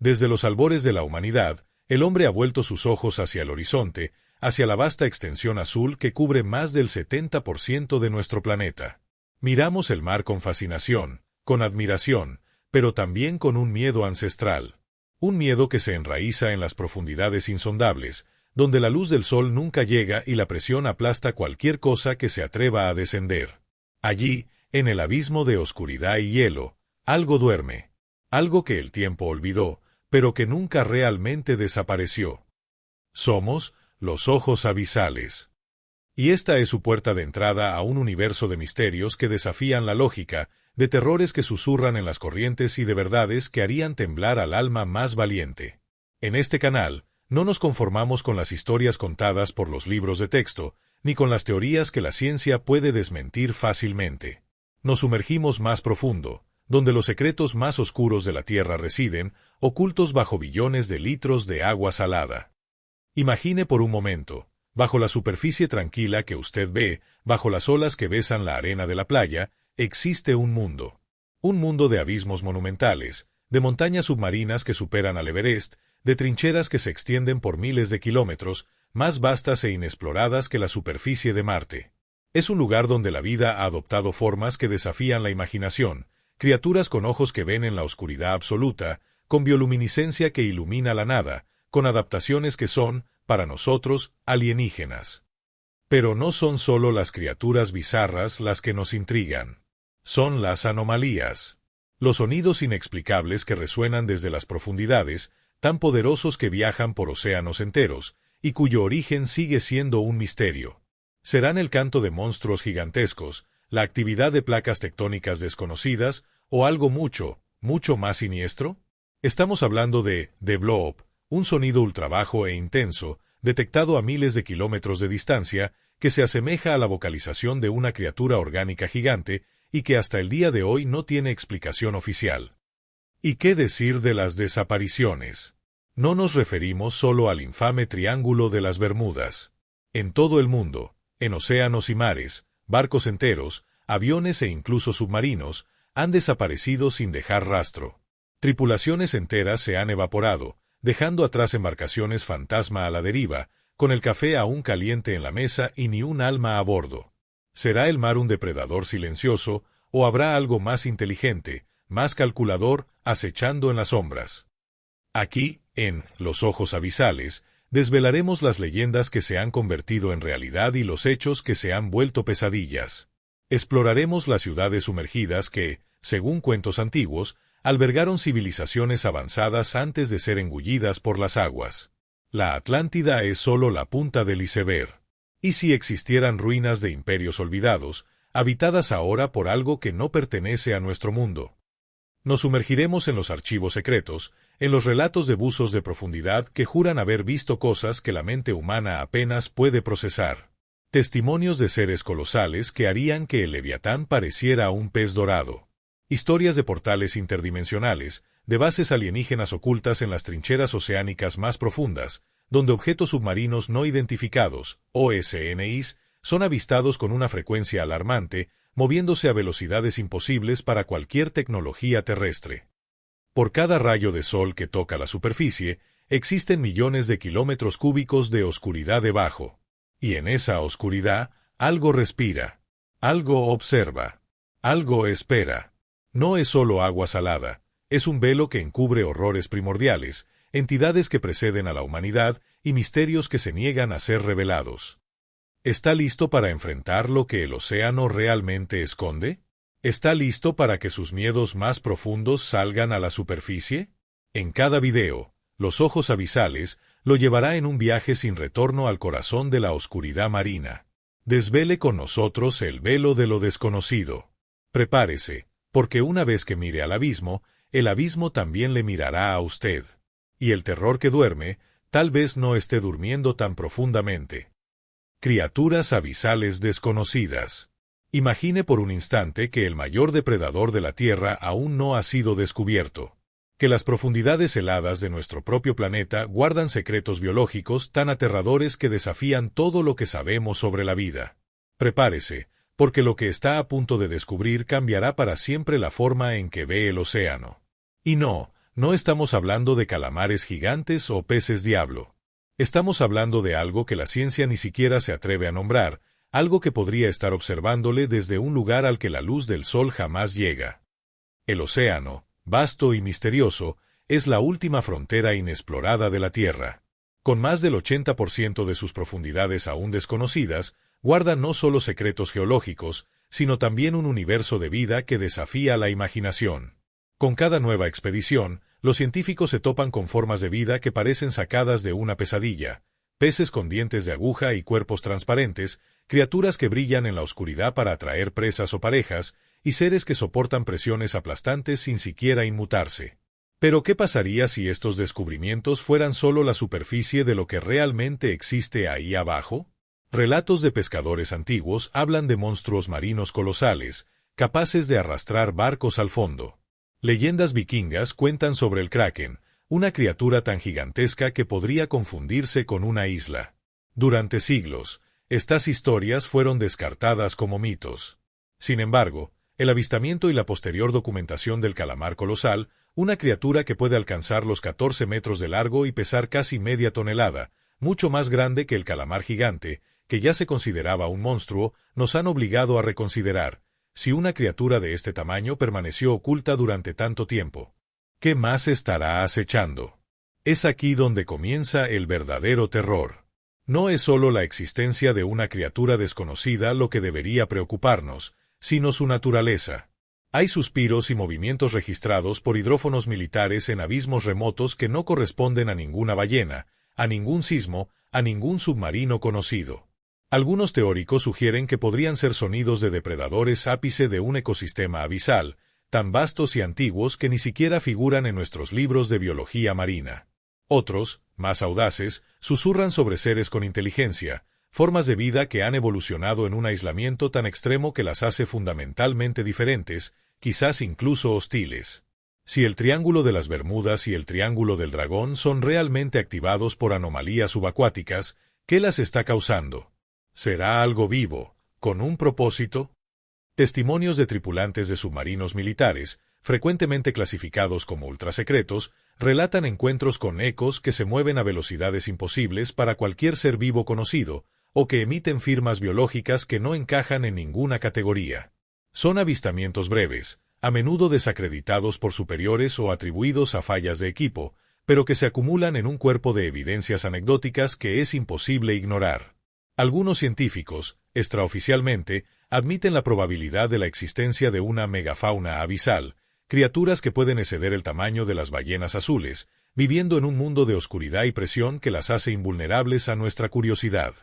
Desde los albores de la humanidad, el hombre ha vuelto sus ojos hacia el horizonte, hacia la vasta extensión azul que cubre más del 70% de nuestro planeta. Miramos el mar con fascinación, con admiración, pero también con un miedo ancestral. Un miedo que se enraiza en las profundidades insondables, donde la luz del sol nunca llega y la presión aplasta cualquier cosa que se atreva a descender. Allí, en el abismo de oscuridad y hielo, algo duerme. Algo que el tiempo olvidó, pero que nunca realmente desapareció. Somos los ojos abisales. Y esta es su puerta de entrada a un universo de misterios que desafían la lógica, de terrores que susurran en las corrientes y de verdades que harían temblar al alma más valiente. En este canal, no nos conformamos con las historias contadas por los libros de texto, ni con las teorías que la ciencia puede desmentir fácilmente. Nos sumergimos más profundo, donde los secretos más oscuros de la Tierra residen, ocultos bajo billones de litros de agua salada. Imagine por un momento, bajo la superficie tranquila que usted ve, bajo las olas que besan la arena de la playa, existe un mundo. Un mundo de abismos monumentales, de montañas submarinas que superan al Everest, de trincheras que se extienden por miles de kilómetros, más vastas e inexploradas que la superficie de Marte. Es un lugar donde la vida ha adoptado formas que desafían la imaginación, criaturas con ojos que ven en la oscuridad absoluta, con bioluminiscencia que ilumina la nada, con adaptaciones que son, para nosotros, alienígenas. Pero no son solo las criaturas bizarras las que nos intrigan. Son las anomalías. Los sonidos inexplicables que resuenan desde las profundidades, tan poderosos que viajan por océanos enteros, y cuyo origen sigue siendo un misterio. ¿Serán el canto de monstruos gigantescos, la actividad de placas tectónicas desconocidas, o algo mucho, mucho más siniestro? Estamos hablando de The Blob, un sonido ultrabajo e intenso, detectado a miles de kilómetros de distancia, que se asemeja a la vocalización de una criatura orgánica gigante y que hasta el día de hoy no tiene explicación oficial. ¿Y qué decir de las desapariciones? No nos referimos solo al infame Triángulo de las Bermudas. En todo el mundo, en océanos y mares, barcos enteros, aviones e incluso submarinos, han desaparecido sin dejar rastro. Tripulaciones enteras se han evaporado, dejando atrás embarcaciones fantasma a la deriva, con el café aún caliente en la mesa y ni un alma a bordo. ¿Será el mar un depredador silencioso, o habrá algo más inteligente, más calculador, acechando en las sombras? Aquí, en Los Ojos Abisales, desvelaremos las leyendas que se han convertido en realidad y los hechos que se han vuelto pesadillas. Exploraremos las ciudades sumergidas que, según cuentos antiguos, albergaron civilizaciones avanzadas antes de ser engullidas por las aguas. La Atlántida es solo la punta del iceberg. ¿Y si existieran ruinas de imperios olvidados, habitadas ahora por algo que no pertenece a nuestro mundo? Nos sumergiremos en los archivos secretos, en los relatos de buzos de profundidad que juran haber visto cosas que la mente humana apenas puede procesar. Testimonios de seres colosales que harían que el Leviatán pareciera un pez dorado. Historias de portales interdimensionales, de bases alienígenas ocultas en las trincheras oceánicas más profundas, donde objetos submarinos no identificados, OSNIs, son avistados con una frecuencia alarmante, moviéndose a velocidades imposibles para cualquier tecnología terrestre. Por cada rayo de sol que toca la superficie, existen millones de kilómetros cúbicos de oscuridad debajo. Y en esa oscuridad, algo respira, algo observa, algo espera. No es solo agua salada, es un velo que encubre horrores primordiales, entidades que preceden a la humanidad y misterios que se niegan a ser revelados. ¿Está listo para enfrentar lo que el océano realmente esconde? ¿Está listo para que sus miedos más profundos salgan a la superficie? En cada video, Los Ojos Abisales lo llevará en un viaje sin retorno al corazón de la oscuridad marina. Desvele con nosotros el velo de lo desconocido. Prepárese, porque una vez que mire al abismo, el abismo también le mirará a usted. Y el terror que duerme, tal vez no esté durmiendo tan profundamente. Criaturas abisales desconocidas. Imagine por un instante que el mayor depredador de la Tierra aún no ha sido descubierto. Que las profundidades heladas de nuestro propio planeta guardan secretos biológicos tan aterradores que desafían todo lo que sabemos sobre la vida. Prepárese, porque lo que está a punto de descubrir cambiará para siempre la forma en que ve el océano. Y no no estamos hablando de calamares gigantes o peces diablo. Estamos hablando de algo que la ciencia ni siquiera se atreve a nombrar, algo que podría estar observándole desde un lugar al que la luz del sol jamás llega. El océano, vasto y misterioso, es la última frontera inexplorada de la Tierra. Con más del 80% de sus profundidades aún desconocidas, guarda no solo secretos geológicos, sino también un universo de vida que desafía la imaginación. Con cada nueva expedición, los científicos se topan con formas de vida que parecen sacadas de una pesadilla, peces con dientes de aguja y cuerpos transparentes, criaturas que brillan en la oscuridad para atraer presas o parejas, y seres que soportan presiones aplastantes sin siquiera inmutarse. Pero ¿qué pasaría si estos descubrimientos fueran solo la superficie de lo que realmente existe ahí abajo? Relatos de pescadores antiguos hablan de monstruos marinos colosales, capaces de arrastrar barcos al fondo. Leyendas vikingas cuentan sobre el Kraken, una criatura tan gigantesca que podría confundirse con una isla. Durante siglos, estas historias fueron descartadas como mitos. Sin embargo, el avistamiento y la posterior documentación del calamar colosal, una criatura que puede alcanzar los 14 metros de largo y pesar casi media tonelada, mucho más grande que el calamar gigante, que ya se consideraba un monstruo, nos han obligado a reconsiderar, si una criatura de este tamaño permaneció oculta durante tanto tiempo, ¿qué más estará acechando? Es aquí donde comienza el verdadero terror. No es solo la existencia de una criatura desconocida lo que debería preocuparnos, sino su naturaleza. Hay suspiros y movimientos registrados por hidrófonos militares en abismos remotos que no corresponden a ninguna ballena, a ningún sismo, a ningún submarino conocido. Algunos teóricos sugieren que podrían ser sonidos de depredadores ápice de un ecosistema abisal, tan vastos y antiguos que ni siquiera figuran en nuestros libros de biología marina. Otros, más audaces, susurran sobre seres con inteligencia, formas de vida que han evolucionado en un aislamiento tan extremo que las hace fundamentalmente diferentes, quizás incluso hostiles. Si el Triángulo de las Bermudas y el Triángulo del Dragón son realmente activados por anomalías subacuáticas, ¿qué las está causando? ¿Será algo vivo, con un propósito? Testimonios de tripulantes de submarinos militares, frecuentemente clasificados como ultrasecretos, relatan encuentros con ecos que se mueven a velocidades imposibles para cualquier ser vivo conocido, o que emiten firmas biológicas que no encajan en ninguna categoría. Son avistamientos breves, a menudo desacreditados por superiores o atribuidos a fallas de equipo, pero que se acumulan en un cuerpo de evidencias anecdóticas que es imposible ignorar. Algunos científicos, extraoficialmente, admiten la probabilidad de la existencia de una megafauna abisal, criaturas que pueden exceder el tamaño de las ballenas azules, viviendo en un mundo de oscuridad y presión que las hace invulnerables a nuestra curiosidad.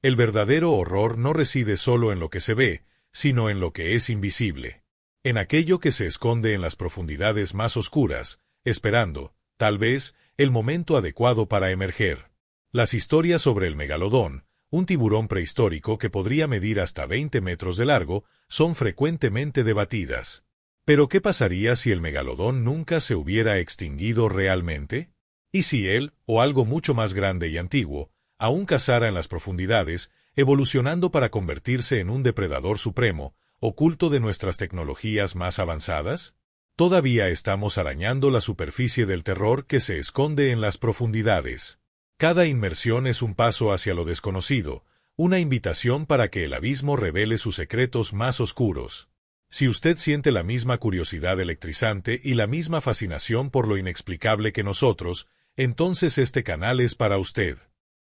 El verdadero horror no reside solo en lo que se ve, sino en lo que es invisible. En aquello que se esconde en las profundidades más oscuras, esperando, tal vez, el momento adecuado para emerger. Las historias sobre el megalodón, un tiburón prehistórico que podría medir hasta 20 metros de largo, son frecuentemente debatidas. ¿Pero qué pasaría si el megalodón nunca se hubiera extinguido realmente? ¿Y si él, o algo mucho más grande y antiguo, aún cazara en las profundidades, evolucionando para convertirse en un depredador supremo, oculto de nuestras tecnologías más avanzadas? Todavía estamos arañando la superficie del terror que se esconde en las profundidades. Cada inmersión es un paso hacia lo desconocido, una invitación para que el abismo revele sus secretos más oscuros. Si usted siente la misma curiosidad electrizante y la misma fascinación por lo inexplicable que nosotros, entonces este canal es para usted.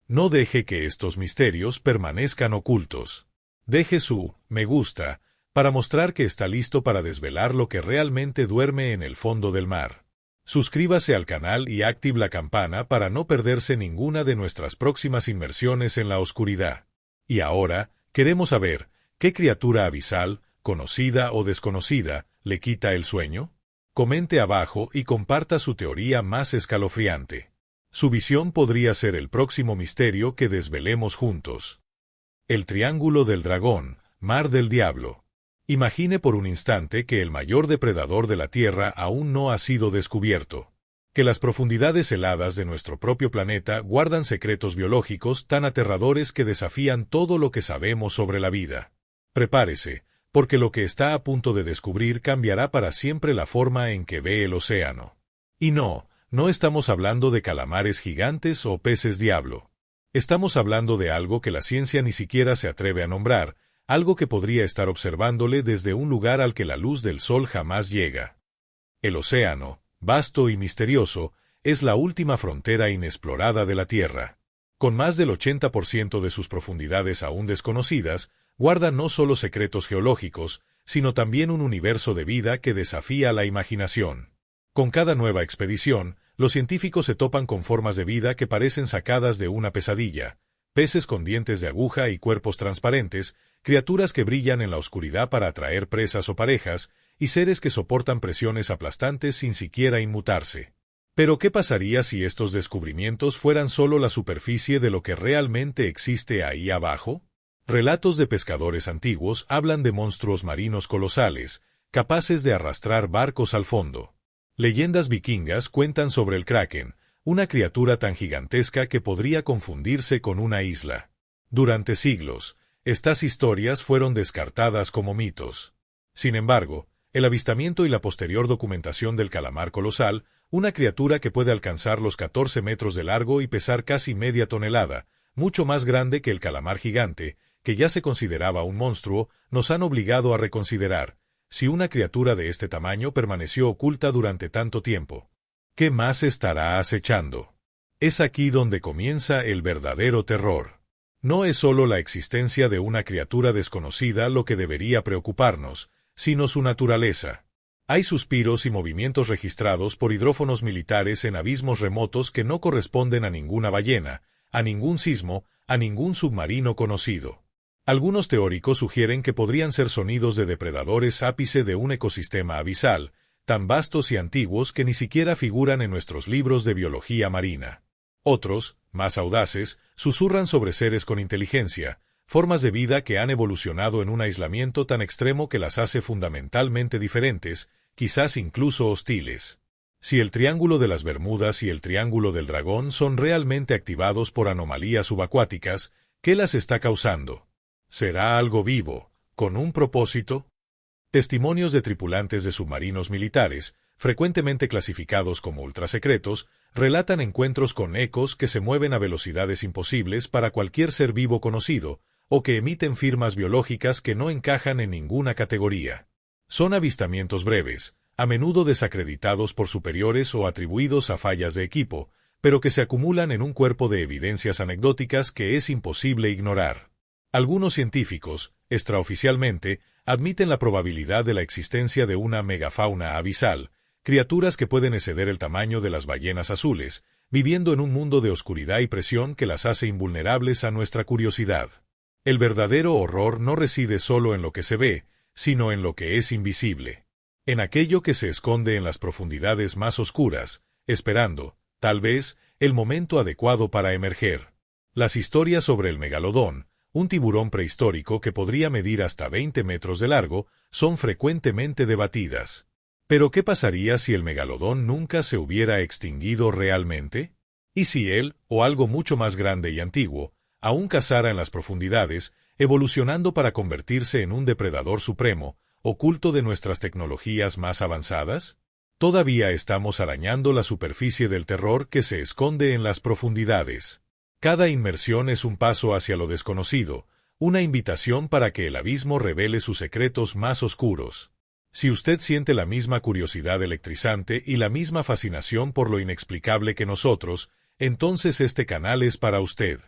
No deje que estos misterios permanezcan ocultos. Deje su me gusta para mostrar que está listo para desvelar lo que realmente duerme en el fondo del mar. Suscríbase al canal y active la campana para no perderse ninguna de nuestras próximas inmersiones en la oscuridad. Y ahora, queremos saber, ¿qué criatura abisal, conocida o desconocida, le quita el sueño? Comente abajo y comparta su teoría más escalofriante. Su visión podría ser el próximo misterio que desvelemos juntos. El Triángulo del Dragón, Mar del Diablo. Imagine por un instante que el mayor depredador de la Tierra aún no ha sido descubierto. Que las profundidades heladas de nuestro propio planeta guardan secretos biológicos tan aterradores que desafían todo lo que sabemos sobre la vida. Prepárese, porque lo que está a punto de descubrir cambiará para siempre la forma en que ve el océano. Y no estamos hablando de calamares gigantes o peces diablo. Estamos hablando de algo que la ciencia ni siquiera se atreve a nombrar, algo que podría estar observándole desde un lugar al que la luz del sol jamás llega. El océano, vasto y misterioso, es la última frontera inexplorada de la Tierra. Con más del 80% de sus profundidades aún desconocidas, guarda no solo secretos geológicos, sino también un universo de vida que desafía la imaginación. Con cada nueva expedición, los científicos se topan con formas de vida que parecen sacadas de una pesadilla, peces con dientes de aguja y cuerpos transparentes, criaturas que brillan en la oscuridad para atraer presas o parejas, y seres que soportan presiones aplastantes sin siquiera inmutarse. Pero ¿qué pasaría si estos descubrimientos fueran solo la superficie de lo que realmente existe ahí abajo? Relatos de pescadores antiguos hablan de monstruos marinos colosales, capaces de arrastrar barcos al fondo. Leyendas vikingas cuentan sobre el Kraken, una criatura tan gigantesca que podría confundirse con una isla. Durante siglos, estas historias fueron descartadas como mitos. Sin embargo, el avistamiento y la posterior documentación del calamar colosal, una criatura que puede alcanzar los 14 metros de largo y pesar casi media tonelada, mucho más grande que el calamar gigante, que ya se consideraba un monstruo, nos han obligado a reconsiderar si una criatura de este tamaño permaneció oculta durante tanto tiempo. ¿Qué más estará acechando? Es aquí donde comienza el verdadero terror. No es solo la existencia de una criatura desconocida lo que debería preocuparnos, sino su naturaleza. Hay suspiros y movimientos registrados por hidrófonos militares en abismos remotos que no corresponden a ninguna ballena, a ningún sismo, a ningún submarino conocido. Algunos teóricos sugieren que podrían ser sonidos de depredadores ápice de un ecosistema abisal, tan vastos y antiguos que ni siquiera figuran en nuestros libros de biología marina. Otros, más audaces, susurran sobre seres con inteligencia, formas de vida que han evolucionado en un aislamiento tan extremo que las hace fundamentalmente diferentes, quizás incluso hostiles. Si el Triángulo de las Bermudas y el Triángulo del Dragón son realmente activados por anomalías subacuáticas, ¿qué las está causando? ¿Será algo vivo, con un propósito? Testimonios de tripulantes de submarinos militares, frecuentemente clasificados como ultrasecretos, relatan encuentros con ecos que se mueven a velocidades imposibles para cualquier ser vivo conocido, o que emiten firmas biológicas que no encajan en ninguna categoría. Son avistamientos breves, a menudo desacreditados por superiores o atribuidos a fallas de equipo, pero que se acumulan en un cuerpo de evidencias anecdóticas que es imposible ignorar. Algunos científicos, extraoficialmente, admiten la probabilidad de la existencia de una megafauna abisal, criaturas que pueden exceder el tamaño de las ballenas azules, viviendo en un mundo de oscuridad y presión que las hace invulnerables a nuestra curiosidad. El verdadero horror no reside solo en lo que se ve, sino en lo que es invisible. En aquello que se esconde en las profundidades más oscuras, esperando, tal vez, el momento adecuado para emerger. Las historias sobre el megalodón, un tiburón prehistórico que podría medir hasta 20 metros de largo, son frecuentemente debatidas. ¿Pero qué pasaría si el megalodón nunca se hubiera extinguido realmente? ¿Y si él, o algo mucho más grande y antiguo, aún cazara en las profundidades, evolucionando para convertirse en un depredador supremo, oculto de nuestras tecnologías más avanzadas? Todavía estamos arañando la superficie del terror que se esconde en las profundidades. Cada inmersión es un paso hacia lo desconocido, una invitación para que el abismo revele sus secretos más oscuros. Si usted siente la misma curiosidad electrizante y la misma fascinación por lo inexplicable que nosotros, entonces este canal es para usted.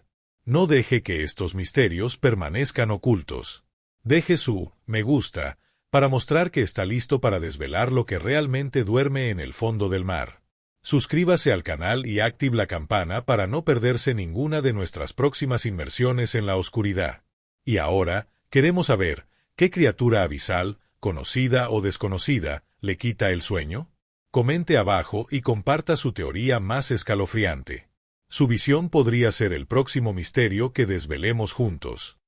No deje que estos misterios permanezcan ocultos. Deje su me gusta para mostrar que está listo para desvelar lo que realmente duerme en el fondo del mar. Suscríbase al canal y active la campana para no perderse ninguna de nuestras próximas inmersiones en la oscuridad. Y ahora, queremos saber, ¿qué criatura abisal, conocida o desconocida, le quita el sueño? Comente abajo y comparta su teoría más escalofriante. Su visión podría ser el próximo misterio que desvelemos juntos.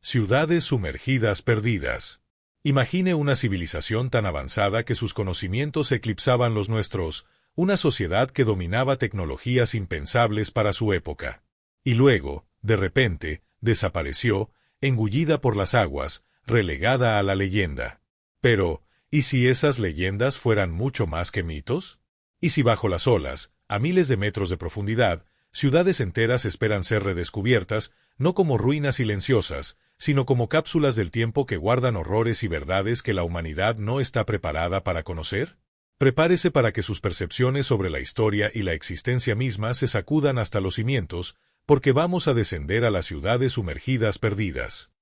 Ciudades sumergidas perdidas. Imagine una civilización tan avanzada que sus conocimientos eclipsaban los nuestros, una sociedad que dominaba tecnologías impensables para su época. Y luego, de repente, desapareció, engullida por las aguas, relegada a la leyenda. Pero, ¿y si esas leyendas fueran mucho más que mitos? Y si bajo las olas, a miles de metros de profundidad, ciudades enteras esperan ser redescubiertas, no como ruinas silenciosas, sino como cápsulas del tiempo que guardan horrores y verdades que la humanidad no está preparada para conocer? Prepárese para que sus percepciones sobre la historia y la existencia misma se sacudan hasta los cimientos, porque vamos a descender a las ciudades sumergidas perdidas.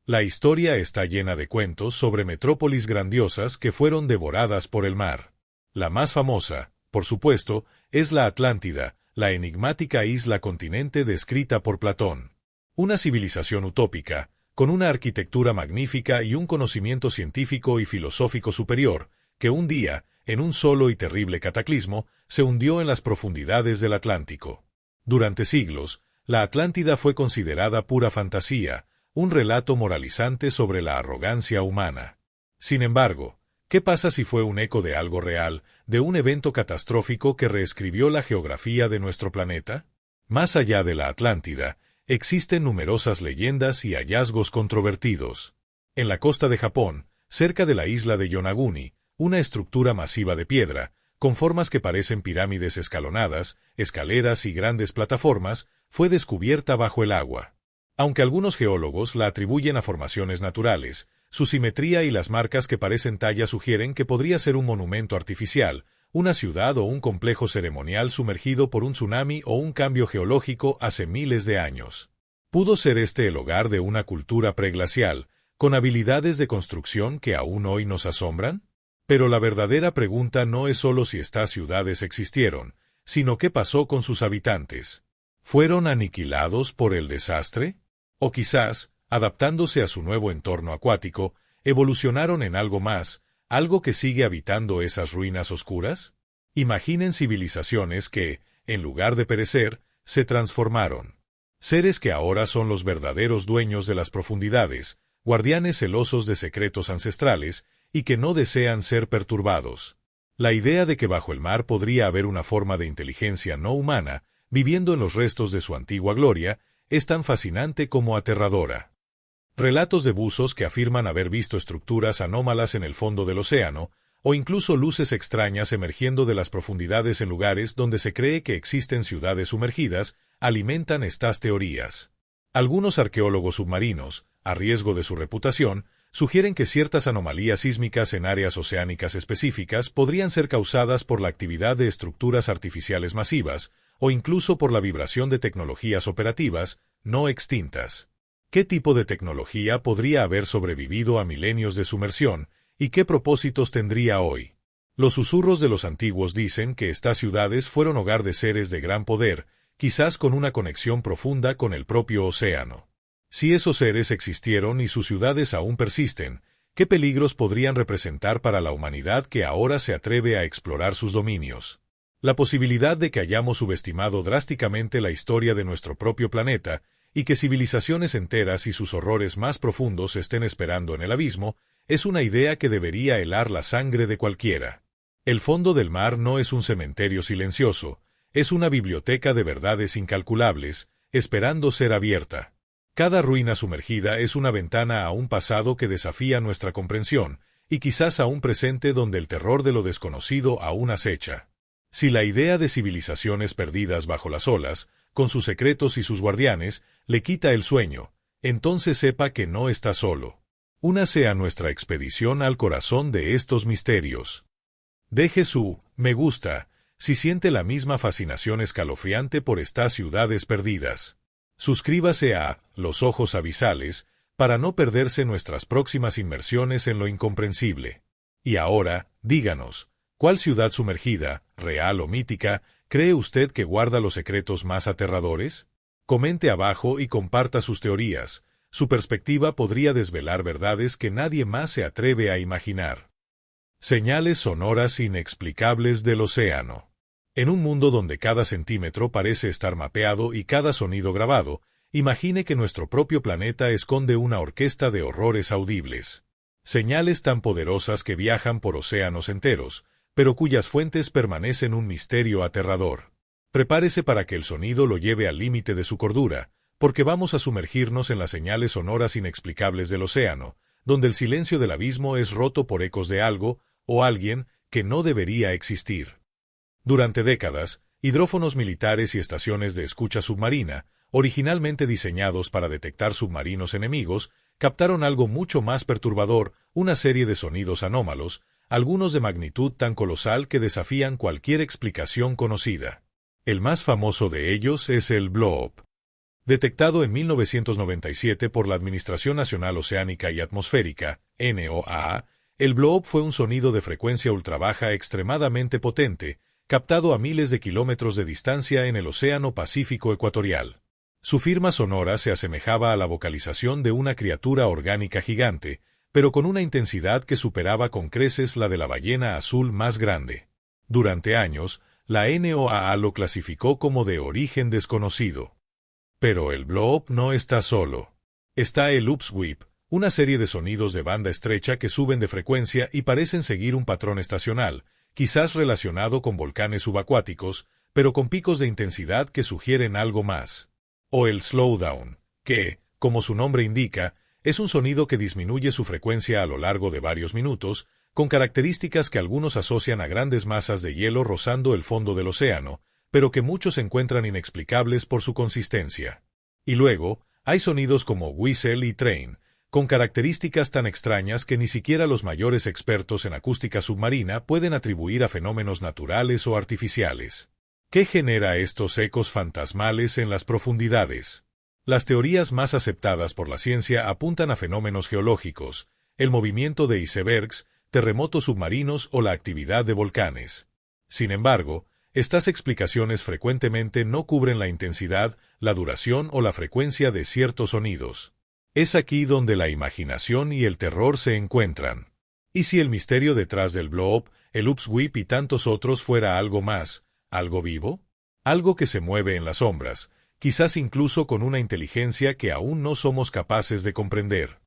La historia está llena de cuentos sobre metrópolis grandiosas que fueron devoradas por el mar. La más famosa, por supuesto, es la Atlántida, la enigmática isla-continente descrita por Platón. Una civilización utópica, con una arquitectura magnífica y un conocimiento científico y filosófico superior, que un día, en un solo y terrible cataclismo, se hundió en las profundidades del Atlántico. Durante siglos, la Atlántida fue considerada pura fantasía, un relato moralizante sobre la arrogancia humana. Sin embargo, ¿qué pasa si fue un eco de algo real, de un evento catastrófico que reescribió la geografía de nuestro planeta? Más allá de la Atlántida, existen numerosas leyendas y hallazgos controvertidos. En la costa de Japón, cerca de la isla de Yonaguni, una estructura masiva de piedra, con formas que parecen pirámides escalonadas, escaleras y grandes plataformas, fue descubierta bajo el agua. Aunque algunos geólogos la atribuyen a formaciones naturales, su simetría y las marcas que parecen tallas sugieren que podría ser un monumento artificial, una ciudad o un complejo ceremonial sumergido por un tsunami o un cambio geológico hace miles de años. ¿Pudo ser este el hogar de una cultura preglacial, con habilidades de construcción que aún hoy nos asombran? Pero la verdadera pregunta no es solo si estas ciudades existieron, sino qué pasó con sus habitantes. ¿Fueron aniquilados por el desastre? O quizás, adaptándose a su nuevo entorno acuático, evolucionaron en algo más, algo que sigue habitando esas ruinas oscuras? Imaginen civilizaciones que, en lugar de perecer, se transformaron. Seres que ahora son los verdaderos dueños de las profundidades, guardianes celosos de secretos ancestrales, y que no desean ser perturbados. La idea de que bajo el mar podría haber una forma de inteligencia no humana, viviendo en los restos de su antigua gloria, es tan fascinante como aterradora. Relatos de buzos que afirman haber visto estructuras anómalas en el fondo del océano, o incluso luces extrañas emergiendo de las profundidades en lugares donde se cree que existen ciudades sumergidas, alimentan estas teorías. Algunos arqueólogos submarinos, a riesgo de su reputación, sugieren que ciertas anomalías sísmicas en áreas oceánicas específicas podrían ser causadas por la actividad de estructuras artificiales masivas, o incluso por la vibración de tecnologías operativas no extintas. ¿Qué tipo de tecnología podría haber sobrevivido a milenios de sumersión, y qué propósitos tendría hoy? Los susurros de los antiguos dicen que estas ciudades fueron hogar de seres de gran poder, quizás con una conexión profunda con el propio océano. Si esos seres existieron y sus ciudades aún persisten, ¿qué peligros podrían representar para la humanidad que ahora se atreve a explorar sus dominios? La posibilidad de que hayamos subestimado drásticamente la historia de nuestro propio planeta y que civilizaciones enteras y sus horrores más profundos estén esperando en el abismo, es una idea que debería helar la sangre de cualquiera. El fondo del mar no es un cementerio silencioso, es una biblioteca de verdades incalculables, esperando ser abierta. Cada ruina sumergida es una ventana a un pasado que desafía nuestra comprensión, y quizás a un presente donde el terror de lo desconocido aún acecha. Si la idea de civilizaciones perdidas bajo las olas, con sus secretos y sus guardianes, le quita el sueño, entonces sepa que no está solo. Únase a nuestra expedición al corazón de estos misterios. Deje su me gusta si siente la misma fascinación escalofriante por estas ciudades perdidas. Suscríbase a Los Ojos Abisales para no perderse nuestras próximas inmersiones en lo incomprensible. Y ahora, díganos, ¿cuál ciudad sumergida, real o mítica, cree usted que guarda los secretos más aterradores? Comente abajo y comparta sus teorías. Su perspectiva podría desvelar verdades que nadie más se atreve a imaginar. Señales sonoras inexplicables del océano. En un mundo donde cada centímetro parece estar mapeado y cada sonido grabado, imagine que nuestro propio planeta esconde una orquesta de horrores audibles. Señales tan poderosas que viajan por océanos enteros, pero cuyas fuentes permanecen un misterio aterrador. Prepárese para que el sonido lo lleve al límite de su cordura, porque vamos a sumergirnos en las señales sonoras inexplicables del océano, donde el silencio del abismo es roto por ecos de algo, o alguien, que no debería existir. Durante décadas, hidrófonos militares y estaciones de escucha submarina, originalmente diseñados para detectar submarinos enemigos, captaron algo mucho más perturbador, una serie de sonidos anómalos, algunos de magnitud tan colosal que desafían cualquier explicación conocida. El más famoso de ellos es el bloop. Detectado en 1997 por la Administración Nacional Oceánica y Atmosférica, NOAA, el bloop fue un sonido de frecuencia ultrabaja extremadamente potente, captado a miles de kilómetros de distancia en el Océano Pacífico ecuatorial. Su firma sonora se asemejaba a la vocalización de una criatura orgánica gigante, pero con una intensidad que superaba con creces la de la ballena azul más grande. Durante años, la NOAA lo clasificó como de origen desconocido. Pero el bloop no está solo. Está el upsweep, una serie de sonidos de banda estrecha que suben de frecuencia y parecen seguir un patrón estacional, quizás relacionado con volcanes subacuáticos, pero con picos de intensidad que sugieren algo más. O el slowdown, que, como su nombre indica, es un sonido que disminuye su frecuencia a lo largo de varios minutos, con características que algunos asocian a grandes masas de hielo rozando el fondo del océano, pero que muchos encuentran inexplicables por su consistencia. Y luego, hay sonidos como whistle y train, con características tan extrañas que ni siquiera los mayores expertos en acústica submarina pueden atribuir a fenómenos naturales o artificiales. ¿Qué genera estos ecos fantasmales en las profundidades? Las teorías más aceptadas por la ciencia apuntan a fenómenos geológicos, el movimiento de icebergs, terremotos submarinos o la actividad de volcanes. Sin embargo, estas explicaciones frecuentemente no cubren la intensidad, la duración o la frecuencia de ciertos sonidos. Es aquí donde la imaginación y el terror se encuentran. ¿Y si el misterio detrás del bloop, el upsweep y tantos otros fuera algo más? ¿Algo vivo? Algo que se mueve en las sombras, quizás incluso con una inteligencia que aún no somos capaces de comprender.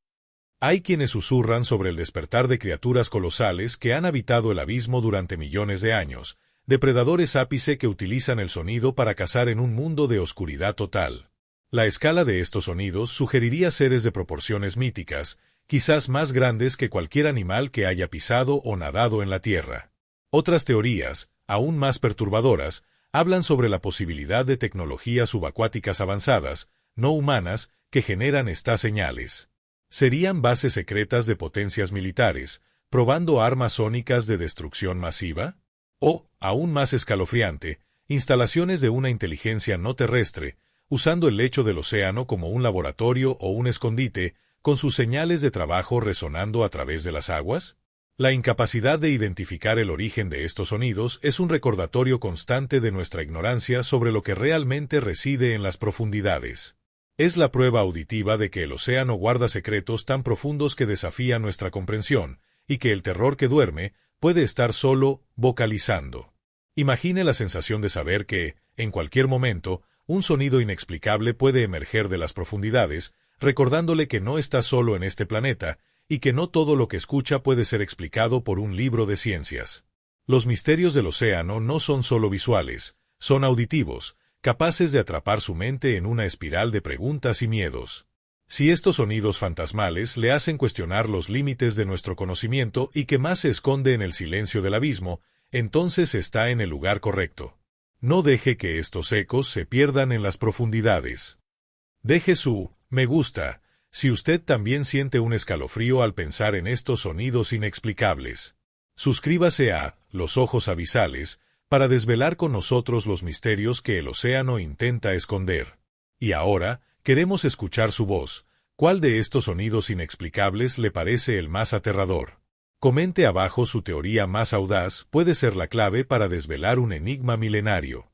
Hay quienes susurran sobre el despertar de criaturas colosales que han habitado el abismo durante millones de años, depredadores ápice que utilizan el sonido para cazar en un mundo de oscuridad total. La escala de estos sonidos sugeriría seres de proporciones míticas, quizás más grandes que cualquier animal que haya pisado o nadado en la Tierra. Otras teorías, aún más perturbadoras, hablan sobre la posibilidad de tecnologías subacuáticas avanzadas, no humanas, que generan estas señales. ¿Serían bases secretas de potencias militares, probando armas sónicas de destrucción masiva? O, aún más escalofriante, instalaciones de una inteligencia no terrestre, usando el lecho del océano como un laboratorio o un escondite, con sus señales de trabajo resonando a través de las aguas? La incapacidad de identificar el origen de estos sonidos es un recordatorio constante de nuestra ignorancia sobre lo que realmente reside en las profundidades. Es la prueba auditiva de que el océano guarda secretos tan profundos que desafían nuestra comprensión, y que el terror que duerme puede estar solo vocalizando. Imagine la sensación de saber que, en cualquier momento, un sonido inexplicable puede emerger de las profundidades, recordándole que no está solo en este planeta, y que no todo lo que escucha puede ser explicado por un libro de ciencias. Los misterios del océano no son solo visuales, son auditivos, capaces de atrapar su mente en una espiral de preguntas y miedos. Si estos sonidos fantasmales le hacen cuestionar los límites de nuestro conocimiento y que más se esconde en el silencio del abismo, entonces está en el lugar correcto. No deje que estos ecos se pierdan en las profundidades. Deje su me gusta si usted también siente un escalofrío al pensar en estos sonidos inexplicables. Suscríbase a Los Ojos Abisales para desvelar con nosotros los misterios que el océano intenta esconder. Y ahora, queremos escuchar su voz. ¿Cuál de estos sonidos inexplicables le parece el más aterrador? Comente abajo su teoría más audaz, puede ser la clave para desvelar un enigma milenario.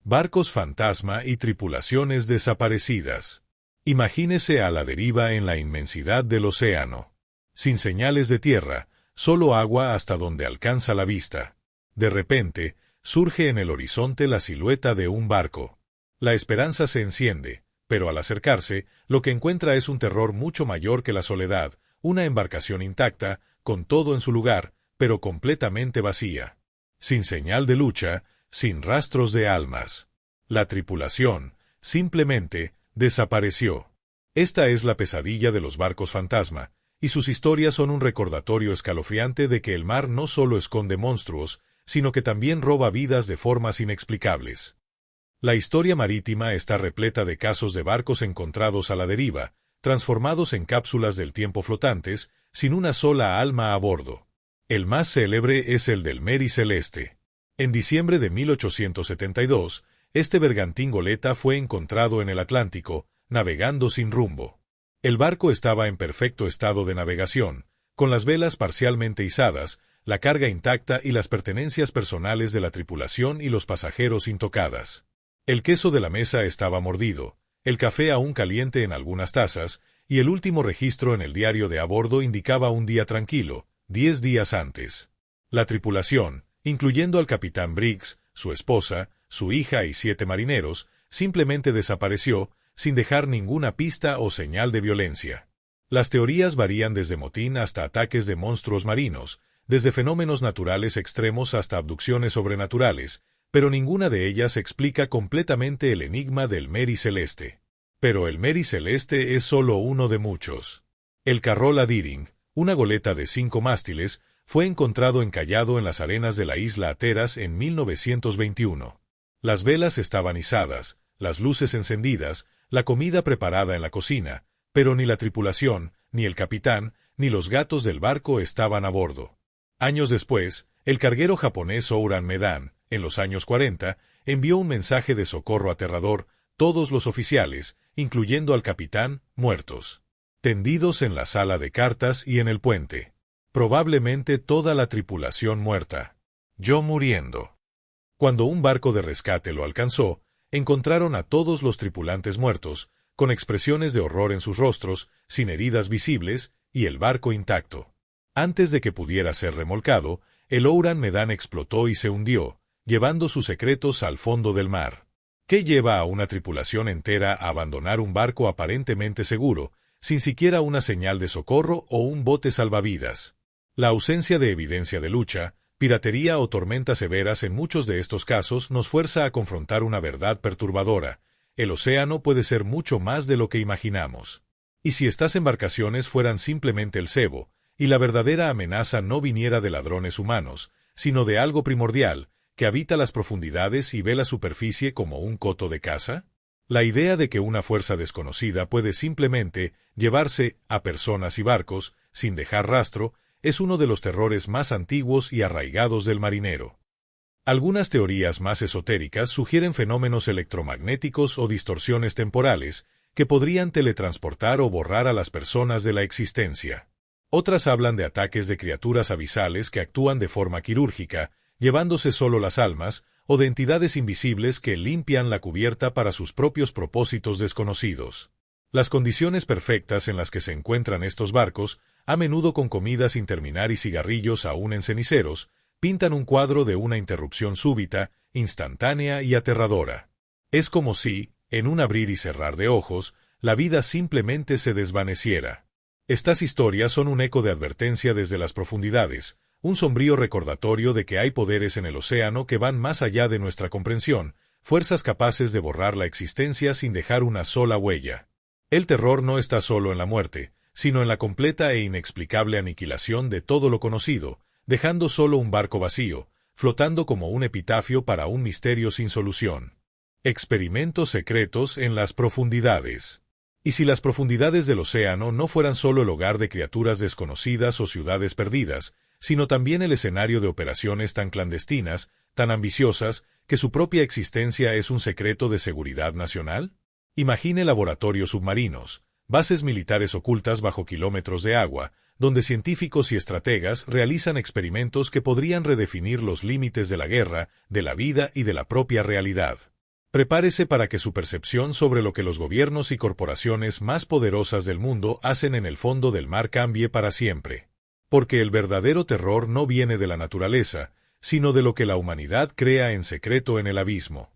Barcos fantasma y tripulaciones desaparecidas. Imagínese a la deriva en la inmensidad del océano. Sin señales de tierra, solo agua hasta donde alcanza la vista. De repente, surge en el horizonte la silueta de un barco. La esperanza se enciende, pero al acercarse, lo que encuentra es un terror mucho mayor que la soledad, una embarcación intacta, con todo en su lugar, pero completamente vacía. Sin señal de lucha, sin rastros de almas. La tripulación, simplemente, desapareció. Esta es la pesadilla de los barcos fantasma, y sus historias son un recordatorio escalofriante de que el mar no solo esconde monstruos, sino que también roba vidas de formas inexplicables. La historia marítima está repleta de casos de barcos encontrados a la deriva, transformados en cápsulas del tiempo flotantes, sin una sola alma a bordo. El más célebre es el del Mary Celeste. En diciembre de 1872, este bergantín goleta fue encontrado en el Atlántico, navegando sin rumbo. El barco estaba en perfecto estado de navegación, con las velas parcialmente izadas, la carga intacta y las pertenencias personales de la tripulación y los pasajeros intocadas. El queso de la mesa estaba mordido, el café aún caliente en algunas tazas, y el último registro en el diario de a bordo indicaba un día tranquilo, 10 días antes. La tripulación, incluyendo al capitán Briggs, su esposa, su hija y 7 marineros, simplemente desapareció, sin dejar ninguna pista o señal de violencia. Las teorías varían desde motín hasta ataques de monstruos marinos, desde fenómenos naturales extremos hasta abducciones sobrenaturales, pero ninguna de ellas explica completamente el enigma del Mary Celeste. Pero el Mary Celeste es solo uno de muchos. El Carola Deering, una goleta de 5 mástiles, fue encontrado encallado en las arenas de la isla Hatteras en 1921. Las velas estaban izadas, las luces encendidas, la comida preparada en la cocina, pero ni la tripulación, ni el capitán, ni los gatos del barco estaban a bordo. Años después, el carguero japonés Ouran Medan, en los años 40, envió un mensaje de socorro aterrador, todos los oficiales, incluyendo al capitán, muertos. Tendidos en la sala de cartas y en el puente. Probablemente toda la tripulación muerta. Yo muriendo. Cuando un barco de rescate lo alcanzó, encontraron a todos los tripulantes muertos, con expresiones de horror en sus rostros, sin heridas visibles, y el barco intacto. Antes de que pudiera ser remolcado, el Ouran Medan explotó y se hundió, llevando sus secretos al fondo del mar. ¿Qué lleva a una tripulación entera a abandonar un barco aparentemente seguro, sin siquiera una señal de socorro o un bote salvavidas? La ausencia de evidencia de lucha, piratería o tormentas severas en muchos de estos casos nos fuerza a confrontar una verdad perturbadora. El océano puede ser mucho más de lo que imaginamos. Y si estas embarcaciones fueran simplemente el cebo, y la verdadera amenaza no viniera de ladrones humanos, sino de algo primordial, que habita las profundidades y ve la superficie como un coto de caza? La idea de que una fuerza desconocida puede simplemente llevarse a personas y barcos, sin dejar rastro, es uno de los terrores más antiguos y arraigados del marinero. Algunas teorías más esotéricas sugieren fenómenos electromagnéticos o distorsiones temporales que podrían teletransportar o borrar a las personas de la existencia. Otras hablan de ataques de criaturas abisales que actúan de forma quirúrgica, llevándose solo las almas, o de entidades invisibles que limpian la cubierta para sus propios propósitos desconocidos. Las condiciones perfectas en las que se encuentran estos barcos, a menudo con comida sin terminar y cigarrillos aún en ceniceros, pintan un cuadro de una interrupción súbita, instantánea y aterradora. Es como si, en un abrir y cerrar de ojos, la vida simplemente se desvaneciera. Estas historias son un eco de advertencia desde las profundidades, un sombrío recordatorio de que hay poderes en el océano que van más allá de nuestra comprensión, fuerzas capaces de borrar la existencia sin dejar una sola huella. El terror no está solo en la muerte, sino en la completa e inexplicable aniquilación de todo lo conocido, dejando solo un barco vacío, flotando como un epitafio para un misterio sin solución. Experimentos secretos en las profundidades. Y si las profundidades del océano no fueran solo el hogar de criaturas desconocidas o ciudades perdidas, sino también el escenario de operaciones tan clandestinas, tan ambiciosas, que su propia existencia es un secreto de seguridad nacional? Imagine laboratorios submarinos, bases militares ocultas bajo kilómetros de agua, donde científicos y estrategas realizan experimentos que podrían redefinir los límites de la guerra, de la vida y de la propia realidad. Prepárese para que su percepción sobre lo que los gobiernos y corporaciones más poderosas del mundo hacen en el fondo del mar cambie para siempre. Porque el verdadero terror no viene de la naturaleza, sino de lo que la humanidad crea en secreto en el abismo.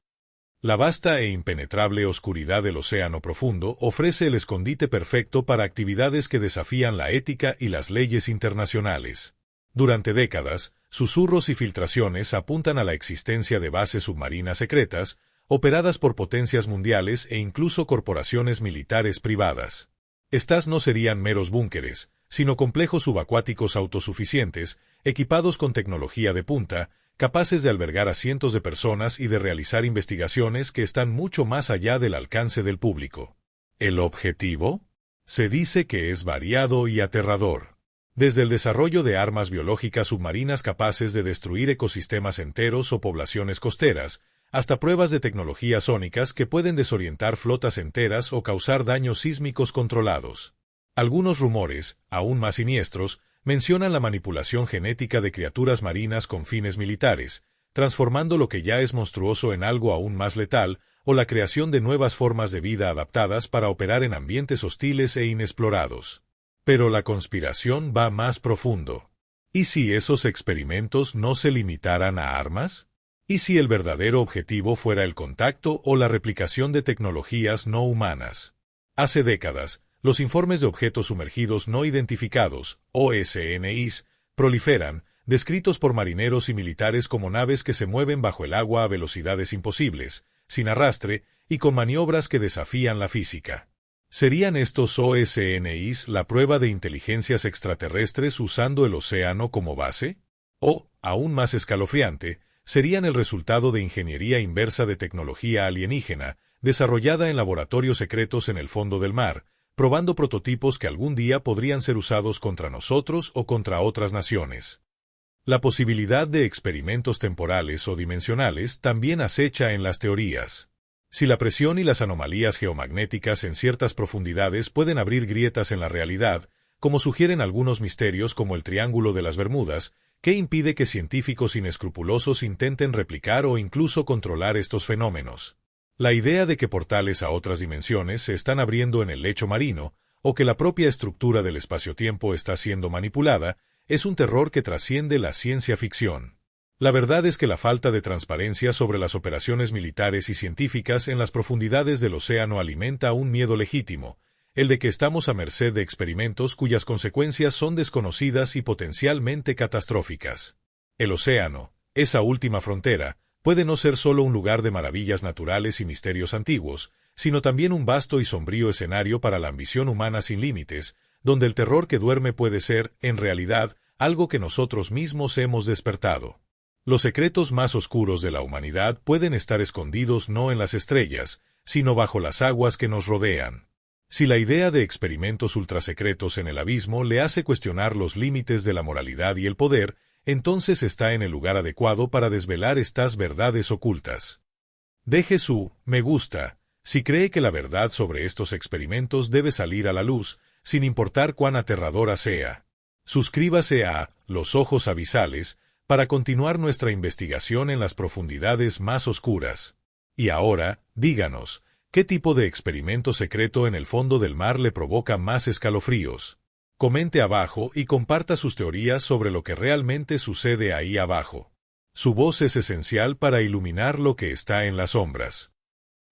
La vasta e impenetrable oscuridad del océano profundo ofrece el escondite perfecto para actividades que desafían la ética y las leyes internacionales. Durante décadas, susurros y filtraciones apuntan a la existencia de bases submarinas secretas, operadas por potencias mundiales e incluso corporaciones militares privadas. Estas no serían meros búnkeres, sino complejos subacuáticos autosuficientes, equipados con tecnología de punta, capaces de albergar a cientos de personas y de realizar investigaciones que están mucho más allá del alcance del público. ¿El objetivo? Se dice que es variado y aterrador. Desde el desarrollo de armas biológicas submarinas capaces de destruir ecosistemas enteros o poblaciones costeras, hasta pruebas de tecnología sónicas que pueden desorientar flotas enteras o causar daños sísmicos controlados. Algunos rumores, aún más siniestros, mencionan la manipulación genética de criaturas marinas con fines militares, transformando lo que ya es monstruoso en algo aún más letal, o la creación de nuevas formas de vida adaptadas para operar en ambientes hostiles e inexplorados. Pero la conspiración va más profundo. ¿Y si esos experimentos no se limitaran a armas? ¿Y si el verdadero objetivo fuera el contacto o la replicación de tecnologías no humanas? Hace décadas, los informes de objetos sumergidos no identificados, OSNIs, proliferan, descritos por marineros y militares como naves que se mueven bajo el agua a velocidades imposibles, sin arrastre y con maniobras que desafían la física. ¿Serían estos OSNIs la prueba de inteligencias extraterrestres usando el océano como base? O, aún más escalofriante, serían el resultado de ingeniería inversa de tecnología alienígena, desarrollada en laboratorios secretos en el fondo del mar, probando prototipos que algún día podrían ser usados contra nosotros o contra otras naciones. La posibilidad de experimentos temporales o dimensionales también acecha en las teorías. Si la presión y las anomalías geomagnéticas en ciertas profundidades pueden abrir grietas en la realidad, como sugieren algunos misterios como el Triángulo de las Bermudas, ¿qué impide que científicos inescrupulosos intenten replicar o incluso controlar estos fenómenos? La idea de que portales a otras dimensiones se están abriendo en el lecho marino, o que la propia estructura del espacio-tiempo está siendo manipulada, es un terror que trasciende la ciencia ficción. La verdad es que la falta de transparencia sobre las operaciones militares y científicas en las profundidades del océano alimenta un miedo legítimo, el de que estamos a merced de experimentos cuyas consecuencias son desconocidas y potencialmente catastróficas. El océano, esa última frontera, puede no ser solo un lugar de maravillas naturales y misterios antiguos, sino también un vasto y sombrío escenario para la ambición humana sin límites, donde el terror que duerme puede ser, en realidad, algo que nosotros mismos hemos despertado. Los secretos más oscuros de la humanidad pueden estar escondidos no en las estrellas, sino bajo las aguas que nos rodean. Si la idea de experimentos ultrasecretos en el abismo le hace cuestionar los límites de la moralidad y el poder, entonces está en el lugar adecuado para desvelar estas verdades ocultas. Deje su me gusta si cree que la verdad sobre estos experimentos debe salir a la luz, sin importar cuán aterradora sea. Suscríbase a Los Ojos Abisales para continuar nuestra investigación en las profundidades más oscuras. Y ahora, díganos, ¿qué tipo de experimento secreto en el fondo del mar le provoca más escalofríos? Comente abajo y comparta sus teorías sobre lo que realmente sucede ahí abajo. Su voz es esencial para iluminar lo que está en las sombras.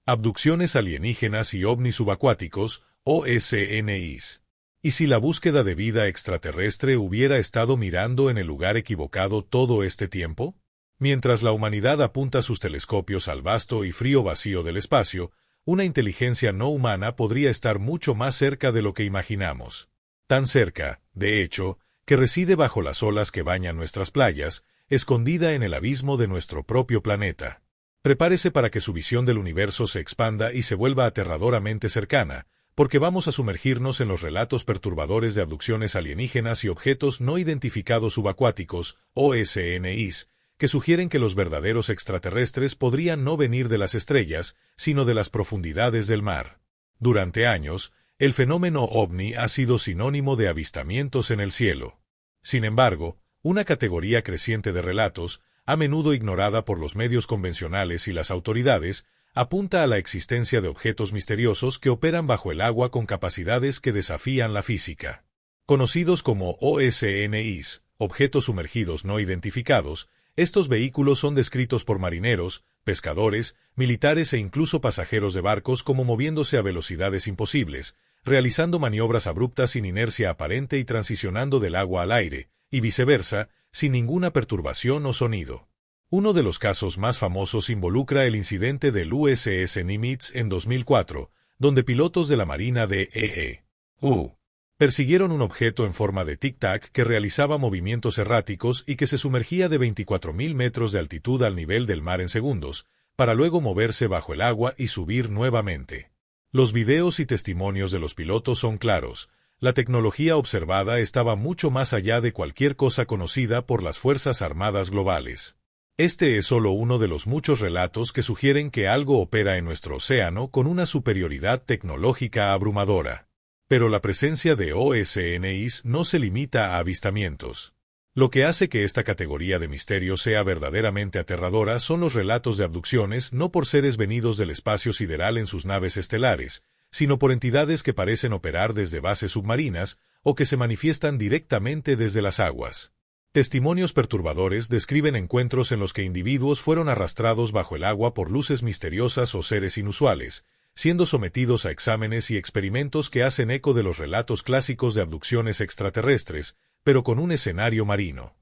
Abducciones alienígenas y ovnis subacuáticos, OSNIs. ¿Y si la búsqueda de vida extraterrestre hubiera estado mirando en el lugar equivocado todo este tiempo? Mientras la humanidad apunta sus telescopios al vasto y frío vacío del espacio, una inteligencia no humana podría estar mucho más cerca de lo que imaginamos. Tan cerca, de hecho, que reside bajo las olas que bañan nuestras playas, escondida en el abismo de nuestro propio planeta. Prepárese para que su visión del universo se expanda y se vuelva aterradoramente cercana, porque vamos a sumergirnos en los relatos perturbadores de abducciones alienígenas y objetos no identificados subacuáticos, OSNIs, que sugieren que los verdaderos extraterrestres podrían no venir de las estrellas, sino de las profundidades del mar. Durante años, el fenómeno ovni ha sido sinónimo de avistamientos en el cielo. Sin embargo, una categoría creciente de relatos, a menudo ignorada por los medios convencionales y las autoridades, apunta a la existencia de objetos misteriosos que operan bajo el agua con capacidades que desafían la física. Conocidos como OSNIs, objetos sumergidos no identificados, estos vehículos son descritos por marineros, pescadores, militares e incluso pasajeros de barcos como moviéndose a velocidades imposibles, realizando maniobras abruptas sin inercia aparente y transicionando del agua al aire, y viceversa, sin ninguna perturbación o sonido. Uno de los casos más famosos involucra el incidente del USS Nimitz en 2004, donde pilotos de la Marina de E.E.U. Persiguieron un objeto en forma de tic-tac que realizaba movimientos erráticos y que se sumergía de 24.000 metros de altitud al nivel del mar en segundos, para luego moverse bajo el agua y subir nuevamente. Los videos y testimonios de los pilotos son claros. La tecnología observada estaba mucho más allá de cualquier cosa conocida por las Fuerzas Armadas globales. Este es solo uno de los muchos relatos que sugieren que algo opera en nuestro océano con una superioridad tecnológica abrumadora. Pero la presencia de OSNIs no se limita a avistamientos. Lo que hace que esta categoría de misterio sea verdaderamente aterradora son los relatos de abducciones no por seres venidos del espacio sideral en sus naves estelares, sino por entidades que parecen operar desde bases submarinas o que se manifiestan directamente desde las aguas. Testimonios perturbadores describen encuentros en los que individuos fueron arrastrados bajo el agua por luces misteriosas o seres inusuales, siendo sometidos a exámenes y experimentos que hacen eco de los relatos clásicos de abducciones extraterrestres, pero con un escenario marino.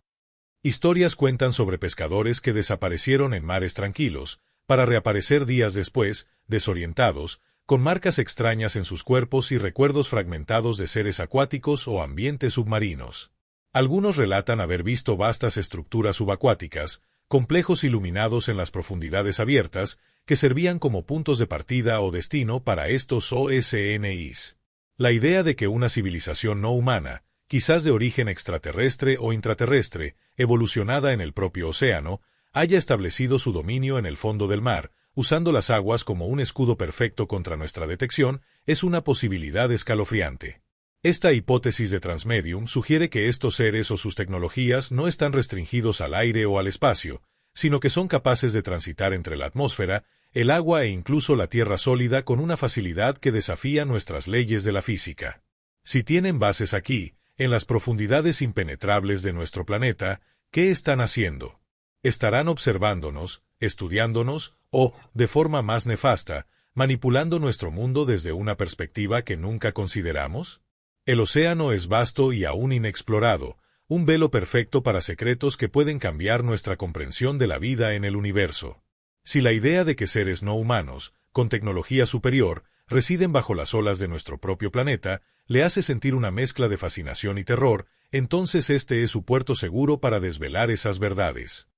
Historias cuentan sobre pescadores que desaparecieron en mares tranquilos, para reaparecer días después, desorientados, con marcas extrañas en sus cuerpos y recuerdos fragmentados de seres acuáticos o ambientes submarinos. Algunos relatan haber visto vastas estructuras subacuáticas, complejos iluminados en las profundidades abiertas, que servían como puntos de partida o destino para estos OSNIs. La idea de que una civilización no humana, quizás de origen extraterrestre o intraterrestre, evolucionada en el propio océano, haya establecido su dominio en el fondo del mar, usando las aguas como un escudo perfecto contra nuestra detección, es una posibilidad escalofriante. Esta hipótesis de Transmedium sugiere que estos seres o sus tecnologías no están restringidos al aire o al espacio, sino que son capaces de transitar entre la atmósfera, el agua e incluso la tierra sólida con una facilidad que desafía nuestras leyes de la física. Si tienen bases aquí, en las profundidades impenetrables de nuestro planeta, ¿qué están haciendo? ¿Estarán observándonos, estudiándonos o, de forma más nefasta, manipulando nuestro mundo desde una perspectiva que nunca consideramos? El océano es vasto y aún inexplorado, un velo perfecto para secretos que pueden cambiar nuestra comprensión de la vida en el universo. Si la idea de que seres no humanos, con tecnología superior, residen bajo las olas de nuestro propio planeta, le hace sentir una mezcla de fascinación y terror, entonces este es su puerto seguro para desvelar esas verdades.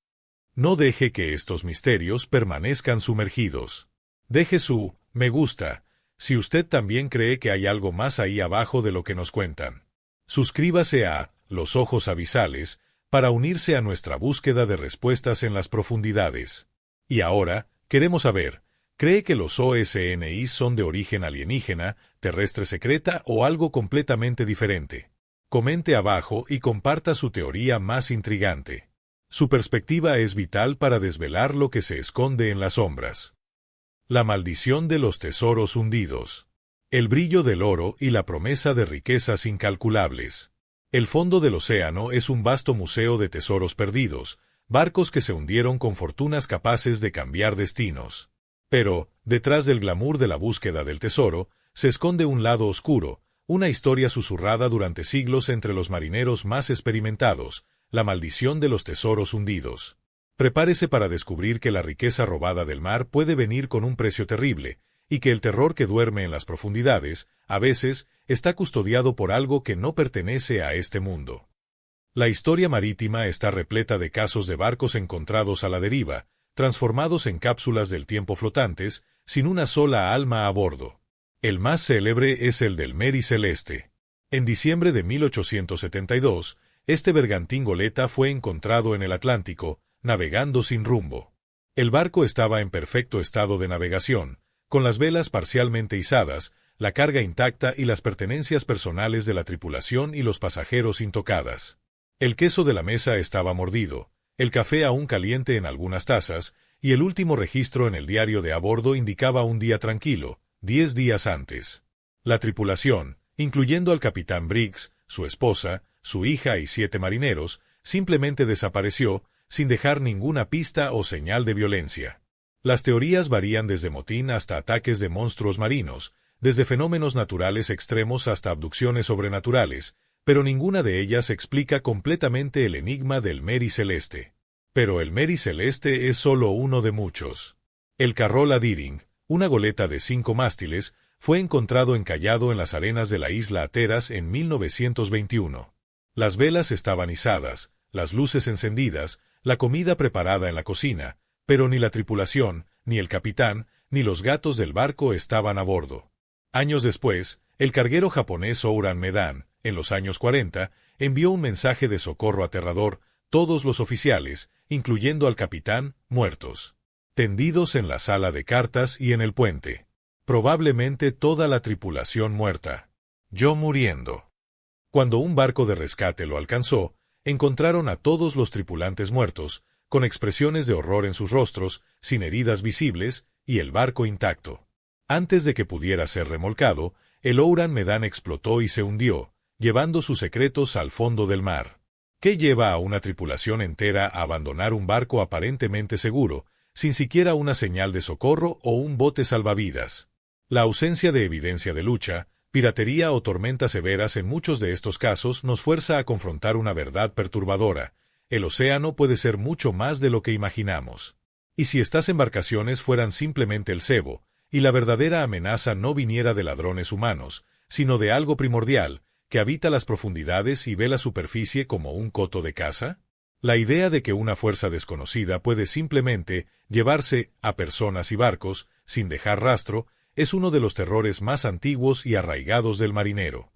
No deje que estos misterios permanezcan sumergidos. Deje su me gusta si usted también cree que hay algo más ahí abajo de lo que nos cuentan. Suscríbase a Los Ojos Abisales para unirse a nuestra búsqueda de respuestas en las profundidades. Y ahora, queremos saber, ¿cree que los OSNIs son de origen alienígena, terrestre secreta o algo completamente diferente? Comente abajo y comparta su teoría más intrigante. Su perspectiva es vital para desvelar lo que se esconde en las sombras. La maldición de los tesoros hundidos. El brillo del oro y la promesa de riquezas incalculables. El fondo del océano es un vasto museo de tesoros perdidos, barcos que se hundieron con fortunas capaces de cambiar destinos. Pero, detrás del glamour de la búsqueda del tesoro, se esconde un lado oscuro, una historia susurrada durante siglos entre los marineros más experimentados, la maldición de los tesoros hundidos. Prepárese para descubrir que la riqueza robada del mar puede venir con un precio terrible, y que el terror que duerme en las profundidades, a veces, está custodiado por algo que no pertenece a este mundo. La historia marítima está repleta de casos de barcos encontrados a la deriva, transformados en cápsulas del tiempo flotantes, sin una sola alma a bordo. El más célebre es el del Mary Celeste. En diciembre de 1872, este bergantín goleta fue encontrado en el Atlántico, navegando sin rumbo. El barco estaba en perfecto estado de navegación, con las velas parcialmente izadas, la carga intacta y las pertenencias personales de la tripulación y los pasajeros intocadas. El queso de la mesa estaba mordido, el café aún caliente en algunas tazas, y el último registro en el diario de a bordo indicaba un día tranquilo, 10 días antes. La tripulación, incluyendo al capitán Briggs, su esposa, su hija y 7 marineros, simplemente desapareció, sin dejar ninguna pista o señal de violencia. Las teorías varían desde motín hasta ataques de monstruos marinos, desde fenómenos naturales extremos hasta abducciones sobrenaturales, pero ninguna de ellas explica completamente el enigma del Mary Celeste. Pero el Mary Celeste es solo uno de muchos. El Carola Deering, una goleta de 5 mástiles, fue encontrado encallado en las arenas de la isla Hatteras en 1921. Las velas estaban izadas, las luces encendidas, la comida preparada en la cocina, pero ni la tripulación, ni el capitán, ni los gatos del barco estaban a bordo. Años después, el carguero japonés Ouran Medan, en los años 40, envió un mensaje de socorro aterrador: todos los oficiales, incluyendo al capitán, muertos. Tendidos en la sala de cartas y en el puente. Probablemente toda la tripulación muerta. Yo muriendo. Cuando un barco de rescate lo alcanzó, encontraron a todos los tripulantes muertos, con expresiones de horror en sus rostros, sin heridas visibles, y el barco intacto. Antes de que pudiera ser remolcado, el Ouran Medan explotó y se hundió, llevando sus secretos al fondo del mar. ¿Qué lleva a una tripulación entera a abandonar un barco aparentemente seguro, sin siquiera una señal de socorro o un bote salvavidas? La ausencia de evidencia de lucha, piratería o tormentas severas en muchos de estos casos nos fuerza a confrontar una verdad perturbadora: el océano puede ser mucho más de lo que imaginamos. Y si estas embarcaciones fueran simplemente el cebo, y la verdadera amenaza no viniera de ladrones humanos, sino de algo primordial, que habita las profundidades y ve la superficie como un coto de caza? La idea de que una fuerza desconocida puede simplemente llevarse a personas y barcos, sin dejar rastro, es uno de los terrores más antiguos y arraigados del marinero.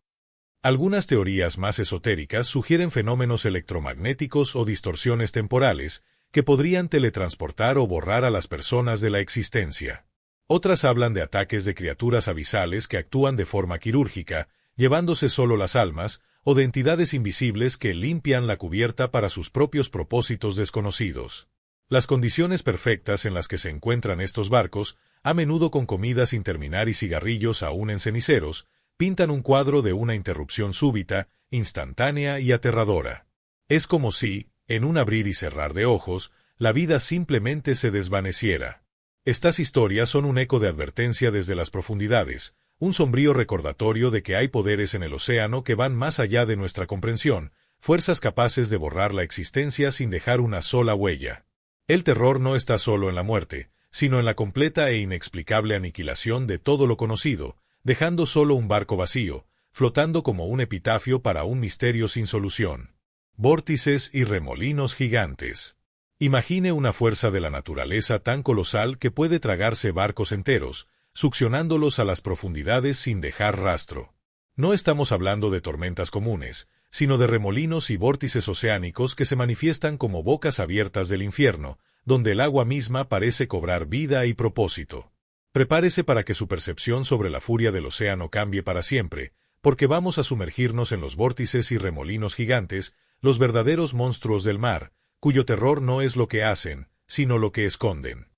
Algunas teorías más esotéricas sugieren fenómenos electromagnéticos o distorsiones temporales que podrían teletransportar o borrar a las personas de la existencia. Otras hablan de ataques de criaturas abisales que actúan de forma quirúrgica, llevándose solo las almas, o de entidades invisibles que limpian la cubierta para sus propios propósitos desconocidos. Las condiciones perfectas en las que se encuentran estos barcos, a menudo con comida sin terminar y cigarrillos aún en ceniceros, pintan un cuadro de una interrupción súbita, instantánea y aterradora. Es como si, en un abrir y cerrar de ojos, la vida simplemente se desvaneciera. Estas historias son un eco de advertencia desde las profundidades, un sombrío recordatorio de que hay poderes en el océano que van más allá de nuestra comprensión, fuerzas capaces de borrar la existencia sin dejar una sola huella. El terror no está solo en la muerte, sino en la completa e inexplicable aniquilación de todo lo conocido, dejando solo un barco vacío, flotando como un epitafio para un misterio sin solución. Vórtices y remolinos gigantes. Imagine una fuerza de la naturaleza tan colosal que puede tragarse barcos enteros, succionándolos a las profundidades sin dejar rastro. No estamos hablando de tormentas comunes, sino de remolinos y vórtices oceánicos que se manifiestan como bocas abiertas del infierno, donde el agua misma parece cobrar vida y propósito. Prepárese para que su percepción sobre la furia del océano cambie para siempre, porque vamos a sumergirnos en los vórtices y remolinos gigantes, los verdaderos monstruos del mar, cuyo terror no es lo que hacen, sino lo que esconden.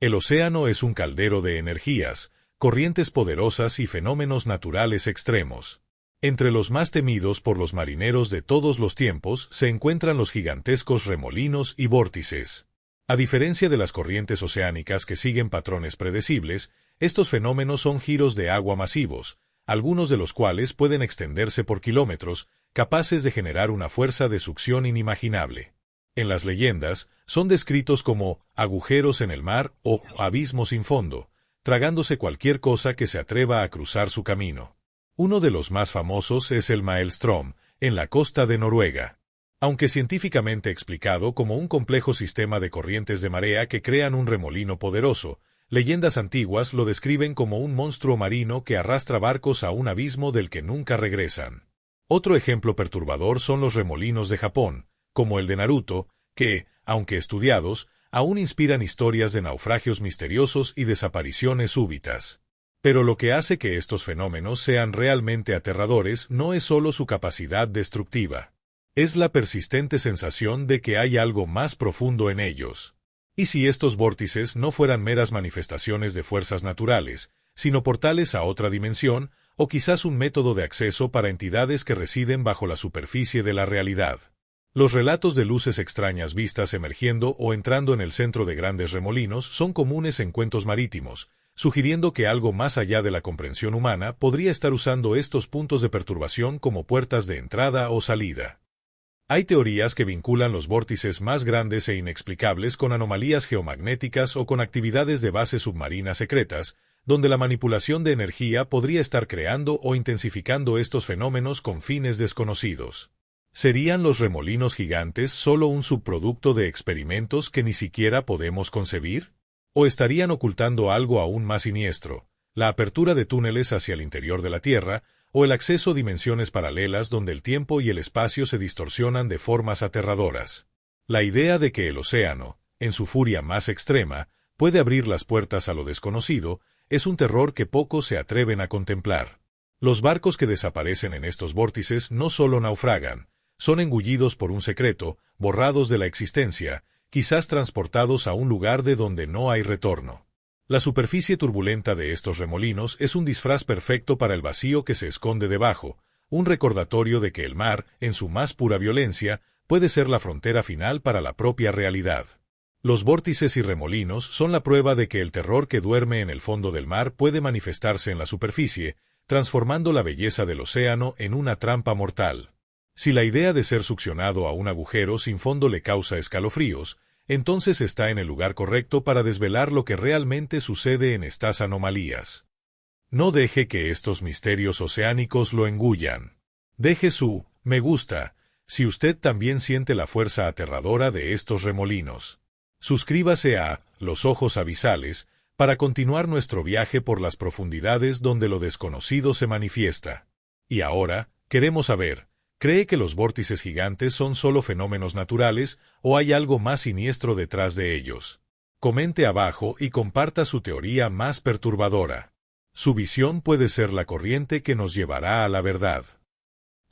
El océano es un caldero de energías, corrientes poderosas y fenómenos naturales extremos. Entre los más temidos por los marineros de todos los tiempos se encuentran los gigantescos remolinos y vórtices. A diferencia de las corrientes oceánicas que siguen patrones predecibles, estos fenómenos son giros de agua masivos, algunos de los cuales pueden extenderse por kilómetros, capaces de generar una fuerza de succión inimaginable. En las leyendas, son descritos como agujeros en el mar o abismos sin fondo, tragándose cualquier cosa que se atreva a cruzar su camino. Uno de los más famosos es el Maelstrom, en la costa de Noruega. Aunque científicamente explicado como un complejo sistema de corrientes de marea que crean un remolino poderoso, leyendas antiguas lo describen como un monstruo marino que arrastra barcos a un abismo del que nunca regresan. Otro ejemplo perturbador son los remolinos de Japón, como el de Naruto, que, aunque estudiados, aún inspiran historias de naufragios misteriosos y desapariciones súbitas. Pero lo que hace que estos fenómenos sean realmente aterradores no es solo su capacidad destructiva. Es la persistente sensación de que hay algo más profundo en ellos. ¿Y si estos vórtices no fueran meras manifestaciones de fuerzas naturales, sino portales a otra dimensión, o quizás un método de acceso para entidades que residen bajo la superficie de la realidad? Los relatos de luces extrañas vistas emergiendo o entrando en el centro de grandes remolinos son comunes en cuentos marítimos, sugiriendo que algo más allá de la comprensión humana podría estar usando estos puntos de perturbación como puertas de entrada o salida. Hay teorías que vinculan los vórtices más grandes e inexplicables con anomalías geomagnéticas o con actividades de bases submarinas secretas, donde la manipulación de energía podría estar creando o intensificando estos fenómenos con fines desconocidos. ¿Serían los remolinos gigantes solo un subproducto de experimentos que ni siquiera podemos concebir? ¿O estarían ocultando algo aún más siniestro, la apertura de túneles hacia el interior de la Tierra, o el acceso a dimensiones paralelas donde el tiempo y el espacio se distorsionan de formas aterradoras? La idea de que el océano, en su furia más extrema, puede abrir las puertas a lo desconocido, es un terror que pocos se atreven a contemplar. Los barcos que desaparecen en estos vórtices no solo naufragan, son engullidos por un secreto, borrados de la existencia, quizás transportados a un lugar de donde no hay retorno. La superficie turbulenta de estos remolinos es un disfraz perfecto para el vacío que se esconde debajo, un recordatorio de que el mar, en su más pura violencia, puede ser la frontera final para la propia realidad. Los vórtices y remolinos son la prueba de que el terror que duerme en el fondo del mar puede manifestarse en la superficie, transformando la belleza del océano en una trampa mortal. Si la idea de ser succionado a un agujero sin fondo le causa escalofríos, entonces está en el lugar correcto para desvelar lo que realmente sucede en estas anomalías. No deje que estos misterios oceánicos lo engullan. Deje su me gusta si usted también siente la fuerza aterradora de estos remolinos. Suscríbase a Los Ojos Abisales para continuar nuestro viaje por las profundidades donde lo desconocido se manifiesta. Y ahora, queremos saber, ¿cree que los vórtices gigantes son solo fenómenos naturales o hay algo más siniestro detrás de ellos? Comente abajo y comparta su teoría más perturbadora. Su visión puede ser la corriente que nos llevará a la verdad.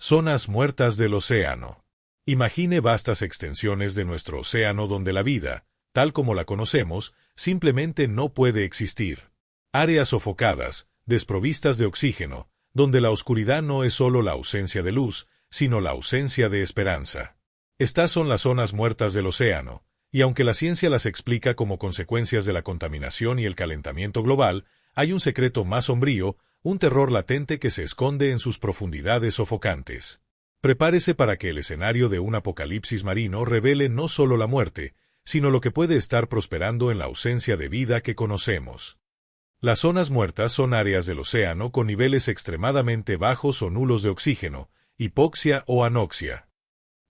Zonas muertas del océano. Imagine vastas extensiones de nuestro océano donde la vida, tal como la conocemos, simplemente no puede existir. Áreas sofocadas, desprovistas de oxígeno, donde la oscuridad no es solo la ausencia de luz, sino la ausencia de esperanza. Estas son las zonas muertas del océano, y aunque la ciencia las explica como consecuencias de la contaminación y el calentamiento global, hay un secreto más sombrío, un terror latente que se esconde en sus profundidades sofocantes. Prepárese para que el escenario de un apocalipsis marino revele no solo la muerte, sino lo que puede estar prosperando en la ausencia de vida que conocemos. Las zonas muertas son áreas del océano con niveles extremadamente bajos o nulos de oxígeno, hipoxia o anoxia.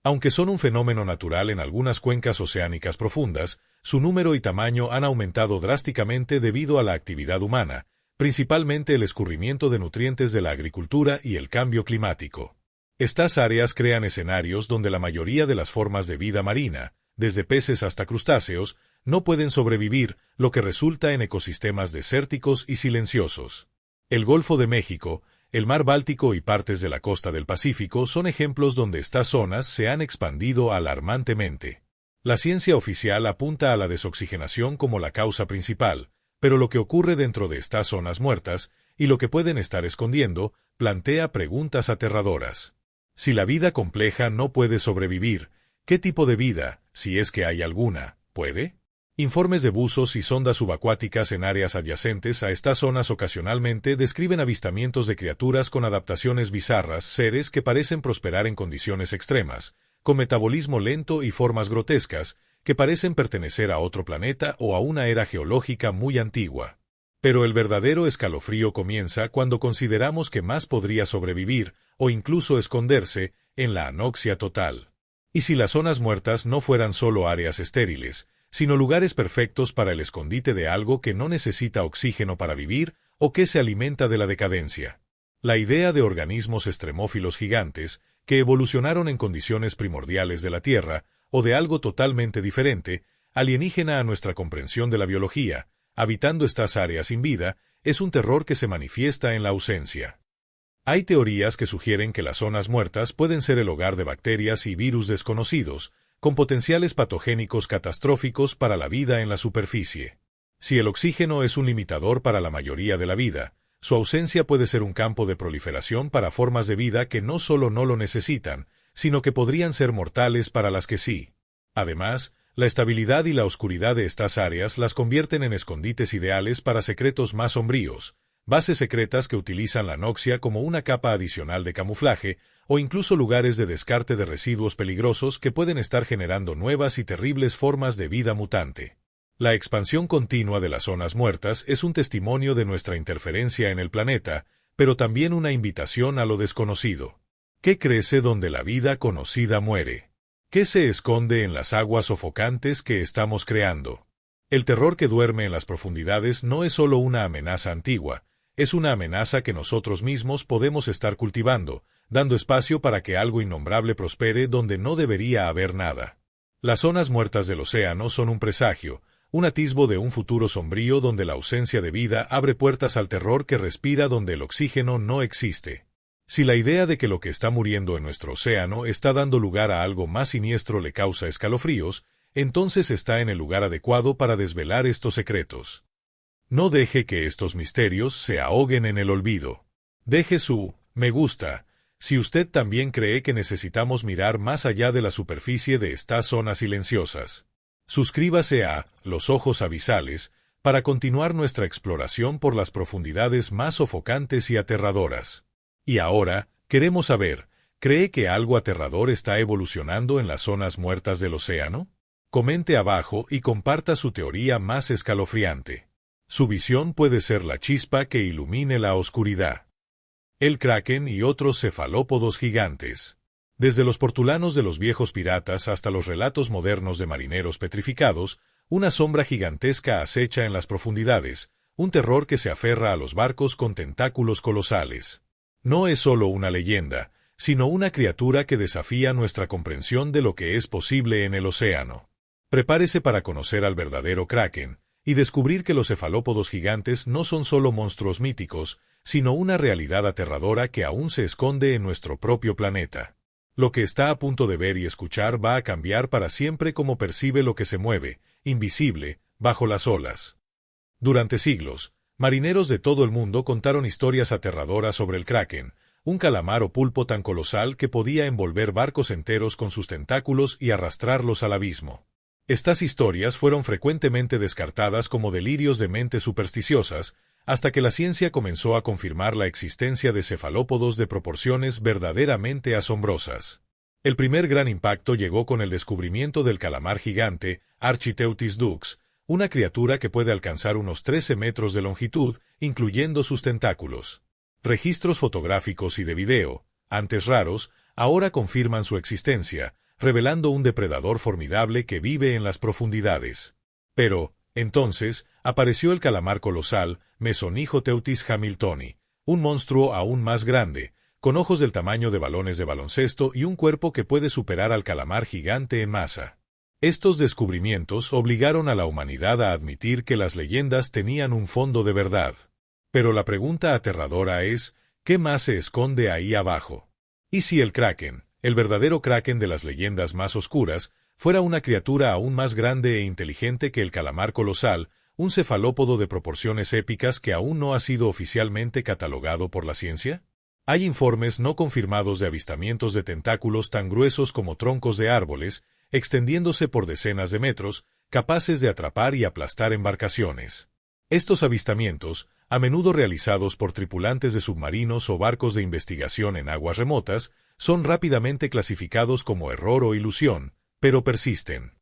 Aunque son un fenómeno natural en algunas cuencas oceánicas profundas, su número y tamaño han aumentado drásticamente debido a la actividad humana, principalmente el escurrimiento de nutrientes de la agricultura y el cambio climático. Estas áreas crean escenarios donde la mayoría de las formas de vida marina, desde peces hasta crustáceos, no pueden sobrevivir, lo que resulta en ecosistemas desérticos y silenciosos. El Golfo de México, el Mar Báltico y partes de la costa del Pacífico son ejemplos donde estas zonas se han expandido alarmantemente. La ciencia oficial apunta a la desoxigenación como la causa principal, pero lo que ocurre dentro de estas zonas muertas, y lo que pueden estar escondiendo, plantea preguntas aterradoras. Si la vida compleja no puede sobrevivir, ¿qué tipo de vida, si es que hay alguna, puede? Informes de buzos y sondas subacuáticas en áreas adyacentes a estas zonas ocasionalmente describen avistamientos de criaturas con adaptaciones bizarras, seres que parecen prosperar en condiciones extremas, con metabolismo lento y formas grotescas, que parecen pertenecer a otro planeta o a una era geológica muy antigua. Pero el verdadero escalofrío comienza cuando consideramos que más podría sobrevivir, o incluso esconderse, en la anoxia total. Y si las zonas muertas no fueran solo áreas estériles, sino lugares perfectos para el escondite de algo que no necesita oxígeno para vivir o que se alimenta de la decadencia. La idea de organismos extremófilos gigantes, que evolucionaron en condiciones primordiales de la Tierra, o de algo totalmente diferente, alienígena a nuestra comprensión de la biología, habitando estas áreas sin vida, es un terror que se manifiesta en la ausencia. Hay teorías que sugieren que las zonas muertas pueden ser el hogar de bacterias y virus desconocidos, con potenciales patogénicos catastróficos para la vida en la superficie. Si el oxígeno es un limitador para la mayoría de la vida, su ausencia puede ser un campo de proliferación para formas de vida que no solo no lo necesitan, sino que podrían ser mortales para las que sí. Además, la estabilidad y la oscuridad de estas áreas las convierten en escondites ideales para secretos más sombríos, bases secretas que utilizan la anoxia como una capa adicional de camuflaje, o incluso lugares de descarte de residuos peligrosos que pueden estar generando nuevas y terribles formas de vida mutante. La expansión continua de las zonas muertas es un testimonio de nuestra interferencia en el planeta, pero también una invitación a lo desconocido. ¿Qué crece donde la vida conocida muere? ¿Qué se esconde en las aguas sofocantes que estamos creando? El terror que duerme en las profundidades no es solo una amenaza antigua, es una amenaza que nosotros mismos podemos estar cultivando, dando espacio para que algo innombrable prospere donde no debería haber nada. Las zonas muertas del océano son un presagio, un atisbo de un futuro sombrío donde la ausencia de vida abre puertas al terror que respira donde el oxígeno no existe. Si la idea de que lo que está muriendo en nuestro océano está dando lugar a algo más siniestro le causa escalofríos, entonces está en el lugar adecuado para desvelar estos secretos. No deje que estos misterios se ahoguen en el olvido. Deje su me gusta si usted también cree que necesitamos mirar más allá de la superficie de estas zonas silenciosas. Suscríbase a Los Ojos Abisales para continuar nuestra exploración por las profundidades más sofocantes y aterradoras. Y ahora, queremos saber, ¿cree que algo aterrador está evolucionando en las zonas muertas del océano? Comente abajo y comparta su teoría más escalofriante. Su visión puede ser la chispa que ilumine la oscuridad. El kraken y otros cefalópodos gigantes. Desde los portulanos de los viejos piratas hasta los relatos modernos de marineros petrificados, una sombra gigantesca acecha en las profundidades, un terror que se aferra a los barcos con tentáculos colosales. No es solo una leyenda, sino una criatura que desafía nuestra comprensión de lo que es posible en el océano. Prepárese para conocer al verdadero kraken y descubrir que los cefalópodos gigantes no son solo monstruos míticos, sino una realidad aterradora que aún se esconde en nuestro propio planeta. Lo que está a punto de ver y escuchar va a cambiar para siempre cómo percibe lo que se mueve, invisible, bajo las olas. Durante siglos, marineros de todo el mundo contaron historias aterradoras sobre el kraken, un calamar o pulpo tan colosal que podía envolver barcos enteros con sus tentáculos y arrastrarlos al abismo. Estas historias fueron frecuentemente descartadas como delirios de mentes supersticiosas, hasta que la ciencia comenzó a confirmar la existencia de cefalópodos de proporciones verdaderamente asombrosas. El primer gran impacto llegó con el descubrimiento del calamar gigante Architeuthis dux, una criatura que puede alcanzar unos 13 metros de longitud, incluyendo sus tentáculos. Registros fotográficos y de video, antes raros, ahora confirman su existencia, revelando un depredador formidable que vive en las profundidades. Pero, entonces, apareció el calamar colosal Mesonychoteuthis hamiltoni, un monstruo aún más grande, con ojos del tamaño de balones de baloncesto y un cuerpo que puede superar al calamar gigante en masa. Estos descubrimientos obligaron a la humanidad a admitir que las leyendas tenían un fondo de verdad. Pero la pregunta aterradora es, ¿qué más se esconde ahí abajo? ¿Y si el kraken, el verdadero kraken de las leyendas más oscuras, fuera una criatura aún más grande e inteligente que el calamar colosal, un cefalópodo de proporciones épicas que aún no ha sido oficialmente catalogado por la ciencia? Hay informes no confirmados de avistamientos de tentáculos tan gruesos como troncos de árboles, extendiéndose por decenas de metros, capaces de atrapar y aplastar embarcaciones. Estos avistamientos, a menudo realizados por tripulantes de submarinos o barcos de investigación en aguas remotas, son rápidamente clasificados como error o ilusión, pero persisten.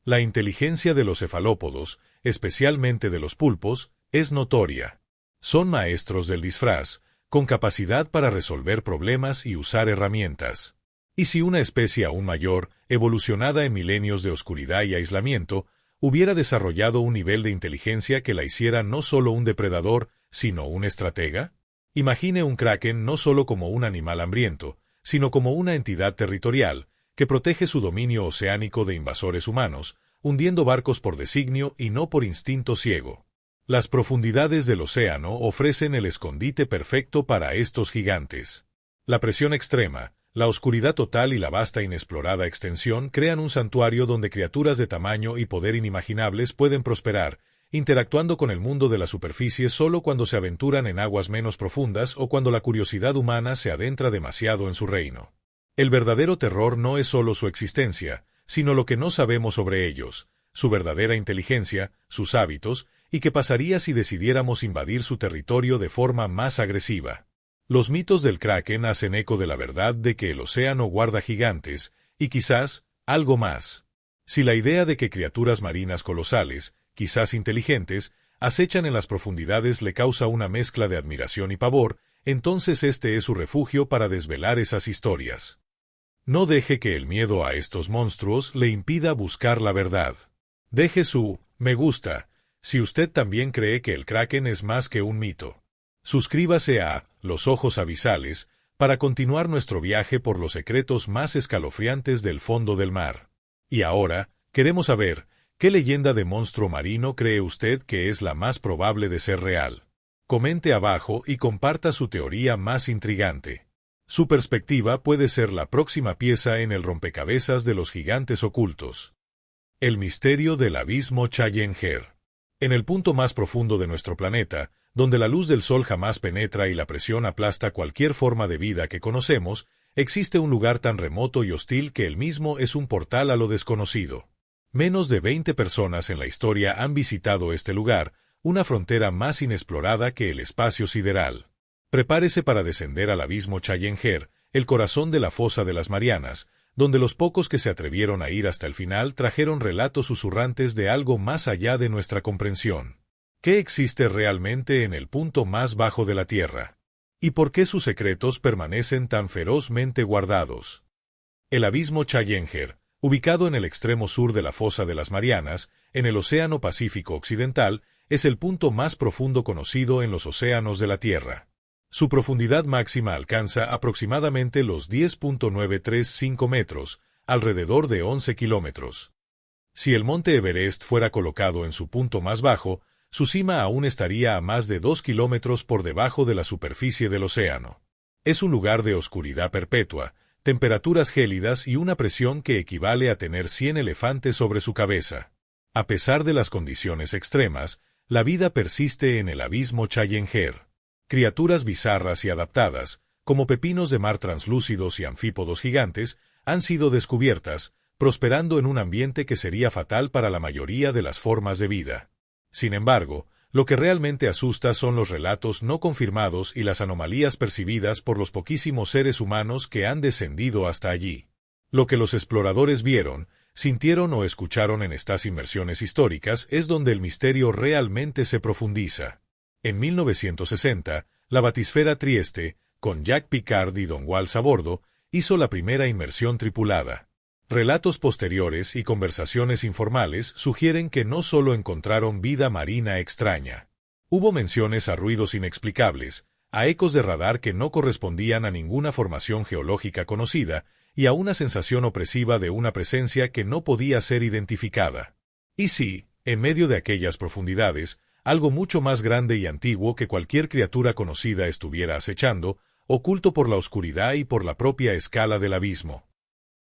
La inteligencia de los cefalópodos, especialmente de los pulpos, es notoria. Son maestros del disfraz, con capacidad para resolver problemas y usar herramientas. Y si una especie aún mayor, evolucionada en milenios de oscuridad y aislamiento, hubiera desarrollado un nivel de inteligencia que la hiciera no solo un depredador, sino un estratega? Imagine un kraken no solo como un animal hambriento, sino como una entidad territorial, que protege su dominio oceánico de invasores humanos, hundiendo barcos por designio y no por instinto ciego. Las profundidades del océano ofrecen el escondite perfecto para estos gigantes. La presión extrema, la oscuridad total y la vasta inexplorada extensión crean un santuario donde criaturas de tamaño y poder inimaginables pueden prosperar, interactuando con el mundo de la superficie solo cuando se aventuran en aguas menos profundas o cuando la curiosidad humana se adentra demasiado en su reino. El verdadero terror no es solo su existencia, sino lo que no sabemos sobre ellos, su verdadera inteligencia, sus hábitos, y qué pasaría si decidiéramos invadir su territorio de forma más agresiva. Los mitos del kraken hacen eco de la verdad de que el océano guarda gigantes, y quizás, algo más. Si la idea de que criaturas marinas colosales, quizás inteligentes, acechan en las profundidades le causa una mezcla de admiración y pavor, entonces este es su refugio para desvelar esas historias. No deje que el miedo a estos monstruos le impida buscar la verdad. Deje su me gusta si usted también cree que el Kraken es más que un mito. Suscríbase a Los Ojos Abisales para continuar nuestro viaje por los secretos más escalofriantes del fondo del mar. Y ahora, queremos saber, ¿qué leyenda de monstruo marino cree usted que es la más probable de ser real? Comente abajo y comparta su teoría más intrigante. Su perspectiva puede ser la próxima pieza en el rompecabezas de los gigantes ocultos. El misterio del abismo Challenger. En el punto más profundo de nuestro planeta, donde la luz del sol jamás penetra y la presión aplasta cualquier forma de vida que conocemos, existe un lugar tan remoto y hostil que el mismo es un portal a lo desconocido. Menos de 20 personas en la historia han visitado este lugar, una frontera más inexplorada que el espacio sideral. Prepárese para descender al abismo Challenger, el corazón de la fosa de las Marianas, donde los pocos que se atrevieron a ir hasta el final trajeron relatos susurrantes de algo más allá de nuestra comprensión. ¿Qué existe realmente en el punto más bajo de la Tierra? ¿Y por qué sus secretos permanecen tan ferozmente guardados? El abismo Challenger, ubicado en el extremo sur de la fosa de las Marianas, en el Océano Pacífico Occidental, es el punto más profundo conocido en los océanos de la Tierra. Su profundidad máxima alcanza aproximadamente los 10.935 metros, alrededor de 11 kilómetros. Si el monte Everest fuera colocado en su punto más bajo, su cima aún estaría a más de 2 kilómetros por debajo de la superficie del océano. Es un lugar de oscuridad perpetua, temperaturas gélidas y una presión que equivale a tener 100 elefantes sobre su cabeza. A pesar de las condiciones extremas, la vida persiste en el abismo Challenger. Criaturas bizarras y adaptadas, como pepinos de mar translúcidos y anfípodos gigantes, han sido descubiertas, prosperando en un ambiente que sería fatal para la mayoría de las formas de vida. Sin embargo, lo que realmente asusta son los relatos no confirmados y las anomalías percibidas por los poquísimos seres humanos que han descendido hasta allí. Lo que los exploradores vieron, sintieron o escucharon en estas inmersiones históricas es donde el misterio realmente se profundiza. En 1960, la batisfera Trieste, con Jack Picard y Don Walsh a bordo, hizo la primera inmersión tripulada. Relatos posteriores y conversaciones informales sugieren que no solo encontraron vida marina extraña. Hubo menciones a ruidos inexplicables, a ecos de radar que no correspondían a ninguna formación geológica conocida y a una sensación opresiva de una presencia que no podía ser identificada. Y sí, en medio de aquellas profundidades, algo mucho más grande y antiguo que cualquier criatura conocida estuviera acechando, oculto por la oscuridad y por la propia escala del abismo.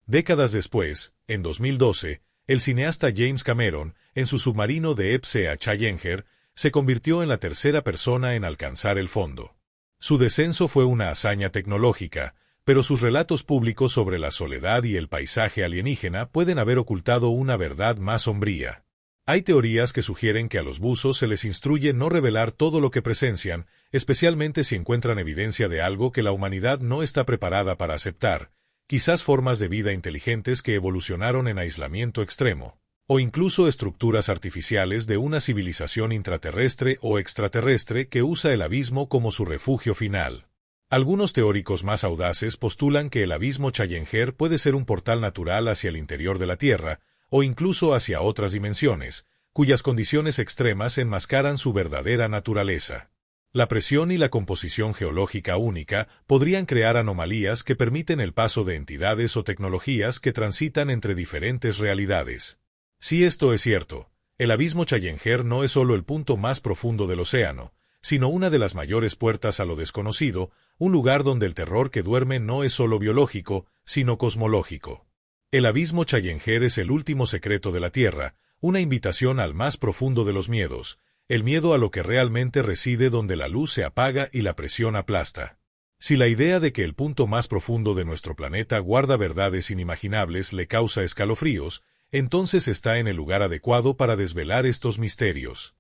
Décadas después, en 2012, el cineasta James Cameron, en su submarino de Epse a Challenger, se convirtió en la tercera persona en alcanzar el fondo. Su descenso fue una hazaña tecnológica, pero sus relatos públicos sobre la soledad y el paisaje alienígena pueden haber ocultado una verdad más sombría. Hay teorías que sugieren que a los buzos se les instruye no revelar todo lo que presencian, especialmente si encuentran evidencia de algo que la humanidad no está preparada para aceptar, quizás formas de vida inteligentes que evolucionaron en aislamiento extremo, o incluso estructuras artificiales de una civilización intraterrestre o extraterrestre que usa el abismo como su refugio final. Algunos teóricos más audaces postulan que el abismo Challenger puede ser un portal natural hacia el interior de la Tierra, o incluso hacia otras dimensiones, cuyas condiciones extremas enmascaran su verdadera naturaleza. La presión y la composición geológica única podrían crear anomalías que permiten el paso de entidades o tecnologías que transitan entre diferentes realidades. Si esto es cierto, el abismo Challenger no es solo el punto más profundo del océano, sino una de las mayores puertas a lo desconocido, un lugar donde el terror que duerme no es solo biológico, sino cosmológico. El abismo Challenger es el último secreto de la Tierra, una invitación al más profundo de los miedos, el miedo a lo que realmente reside donde la luz se apaga y la presión aplasta. Si la idea de que el punto más profundo de nuestro planeta guarda verdades inimaginables le causa escalofríos, entonces está en el lugar adecuado para desvelar estos misterios.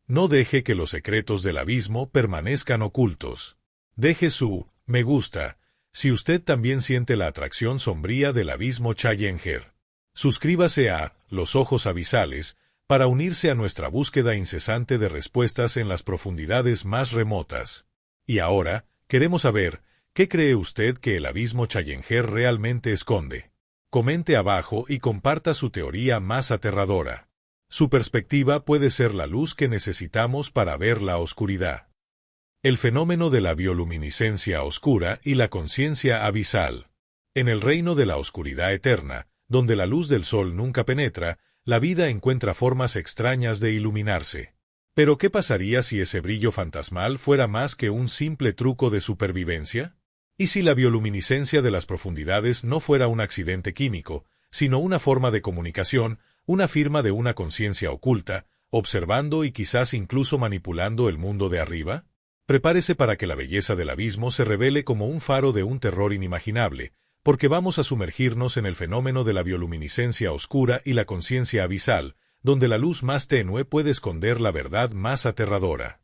No deje que los secretos del abismo permanezcan ocultos. Deje su me gusta si usted también siente la atracción sombría del abismo Challenger. Suscríbase a Los Ojos Abisales para unirse a nuestra búsqueda incesante de respuestas en las profundidades más remotas. Y ahora, queremos saber, ¿qué cree usted que el abismo Challenger realmente esconde? Comente abajo y comparta su teoría más aterradora. Su perspectiva puede ser la luz que necesitamos para ver la oscuridad. El fenómeno de la bioluminiscencia oscura y la conciencia abisal. En el reino de la oscuridad eterna, donde la luz del sol nunca penetra, la vida encuentra formas extrañas de iluminarse. Pero ¿qué pasaría si ese brillo fantasmal fuera más que un simple truco de supervivencia? ¿Y si la bioluminiscencia de las profundidades no fuera un accidente químico, sino una forma de comunicación, una firma de una conciencia oculta, observando y quizás incluso manipulando el mundo de arriba? Prepárese para que la belleza del abismo se revele como un faro de un terror inimaginable, porque vamos a sumergirnos en el fenómeno de la bioluminiscencia oscura y la conciencia abisal, donde la luz más tenue puede esconder la verdad más aterradora.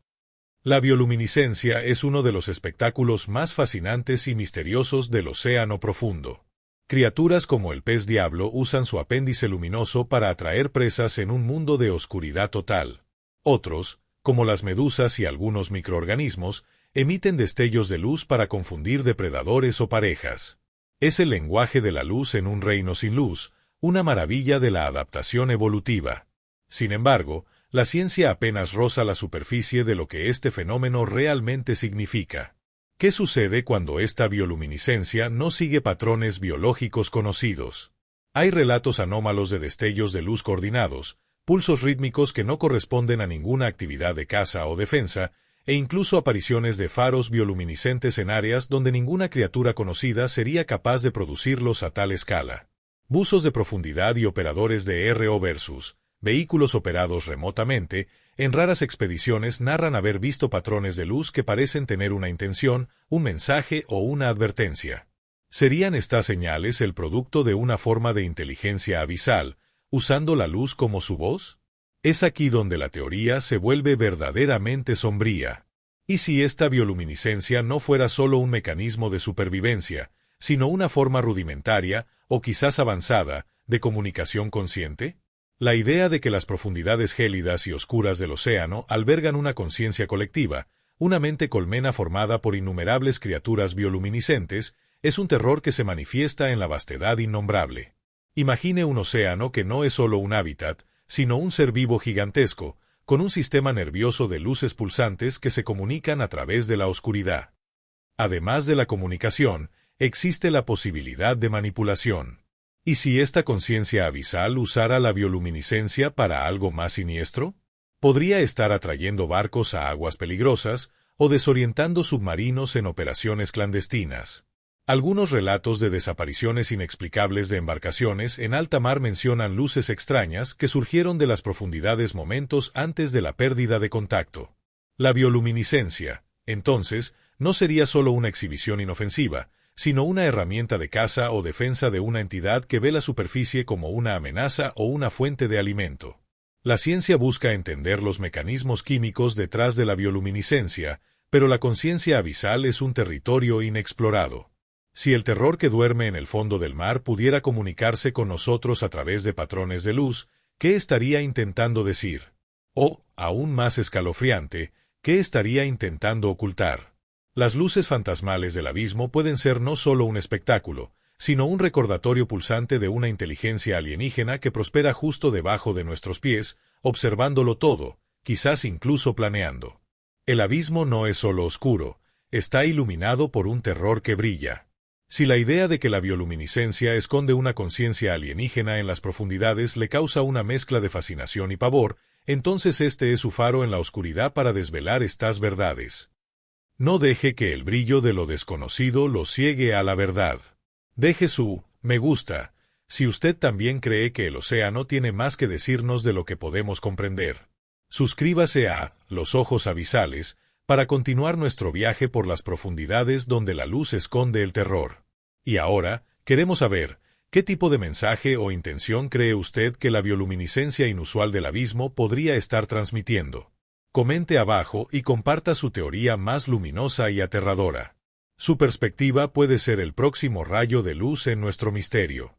La bioluminiscencia es uno de los espectáculos más fascinantes y misteriosos del océano profundo. Criaturas como el pez diablo usan su apéndice luminoso para atraer presas en un mundo de oscuridad total. Otros, como las medusas y algunos microorganismos, emiten destellos de luz para confundir depredadores o parejas. Es el lenguaje de la luz en un reino sin luz, una maravilla de la adaptación evolutiva. Sin embargo, la ciencia apenas roza la superficie de lo que este fenómeno realmente significa. ¿Qué sucede cuando esta bioluminiscencia no sigue patrones biológicos conocidos? Hay relatos anómalos de destellos de luz coordinados, pulsos rítmicos que no corresponden a ninguna actividad de caza o defensa, e incluso apariciones de faros bioluminiscentes en áreas donde ninguna criatura conocida sería capaz de producirlos a tal escala. Buzos de profundidad y operadores de RO versus vehículos operados remotamente, en raras expediciones narran haber visto patrones de luz que parecen tener una intención, un mensaje o una advertencia. ¿Serían estas señales el producto de una forma de inteligencia abisal, usando la luz como su voz? Es aquí donde la teoría se vuelve verdaderamente sombría. ¿Y si esta bioluminiscencia no fuera solo un mecanismo de supervivencia, sino una forma rudimentaria, o quizás avanzada, de comunicación consciente? La idea de que las profundidades gélidas y oscuras del océano albergan una conciencia colectiva, una mente colmena formada por innumerables criaturas bioluminiscentes, es un terror que se manifiesta en la vastedad innombrable. Imagine un océano que no es solo un hábitat, sino un ser vivo gigantesco, con un sistema nervioso de luces pulsantes que se comunican a través de la oscuridad. Además de la comunicación, existe la posibilidad de manipulación. ¿Y si esta conciencia abisal usara la bioluminiscencia para algo más siniestro? Podría estar atrayendo barcos a aguas peligrosas o desorientando submarinos en operaciones clandestinas. Algunos relatos de desapariciones inexplicables de embarcaciones en alta mar mencionan luces extrañas que surgieron de las profundidades momentos antes de la pérdida de contacto. La bioluminiscencia, entonces, no sería solo una exhibición inofensiva, sino una herramienta de caza o defensa de una entidad que ve la superficie como una amenaza o una fuente de alimento. La ciencia busca entender los mecanismos químicos detrás de la bioluminiscencia, pero la conciencia abisal es un territorio inexplorado. Si el terror que duerme en el fondo del mar pudiera comunicarse con nosotros a través de patrones de luz, ¿qué estaría intentando decir? O, aún más escalofriante, ¿qué estaría intentando ocultar? Las luces fantasmales del abismo pueden ser no solo un espectáculo, sino un recordatorio pulsante de una inteligencia alienígena que prospera justo debajo de nuestros pies, observándolo todo, quizás incluso planeando. El abismo no es solo oscuro, está iluminado por un terror que brilla. Si la idea de que la bioluminiscencia esconde una conciencia alienígena en las profundidades le causa una mezcla de fascinación y pavor, entonces este es su faro en la oscuridad para desvelar estas verdades. No deje que el brillo de lo desconocido lo ciegue a la verdad. Deje su me gusta, si usted también cree que el océano tiene más que decirnos de lo que podemos comprender. Suscríbase a Los Ojos Abisales para continuar nuestro viaje por las profundidades donde la luz esconde el terror. Y ahora, queremos saber, ¿qué tipo de mensaje o intención cree usted que la bioluminiscencia inusual del abismo podría estar transmitiendo? Comente abajo y comparta su teoría más luminosa y aterradora. Su perspectiva puede ser el próximo rayo de luz en nuestro misterio.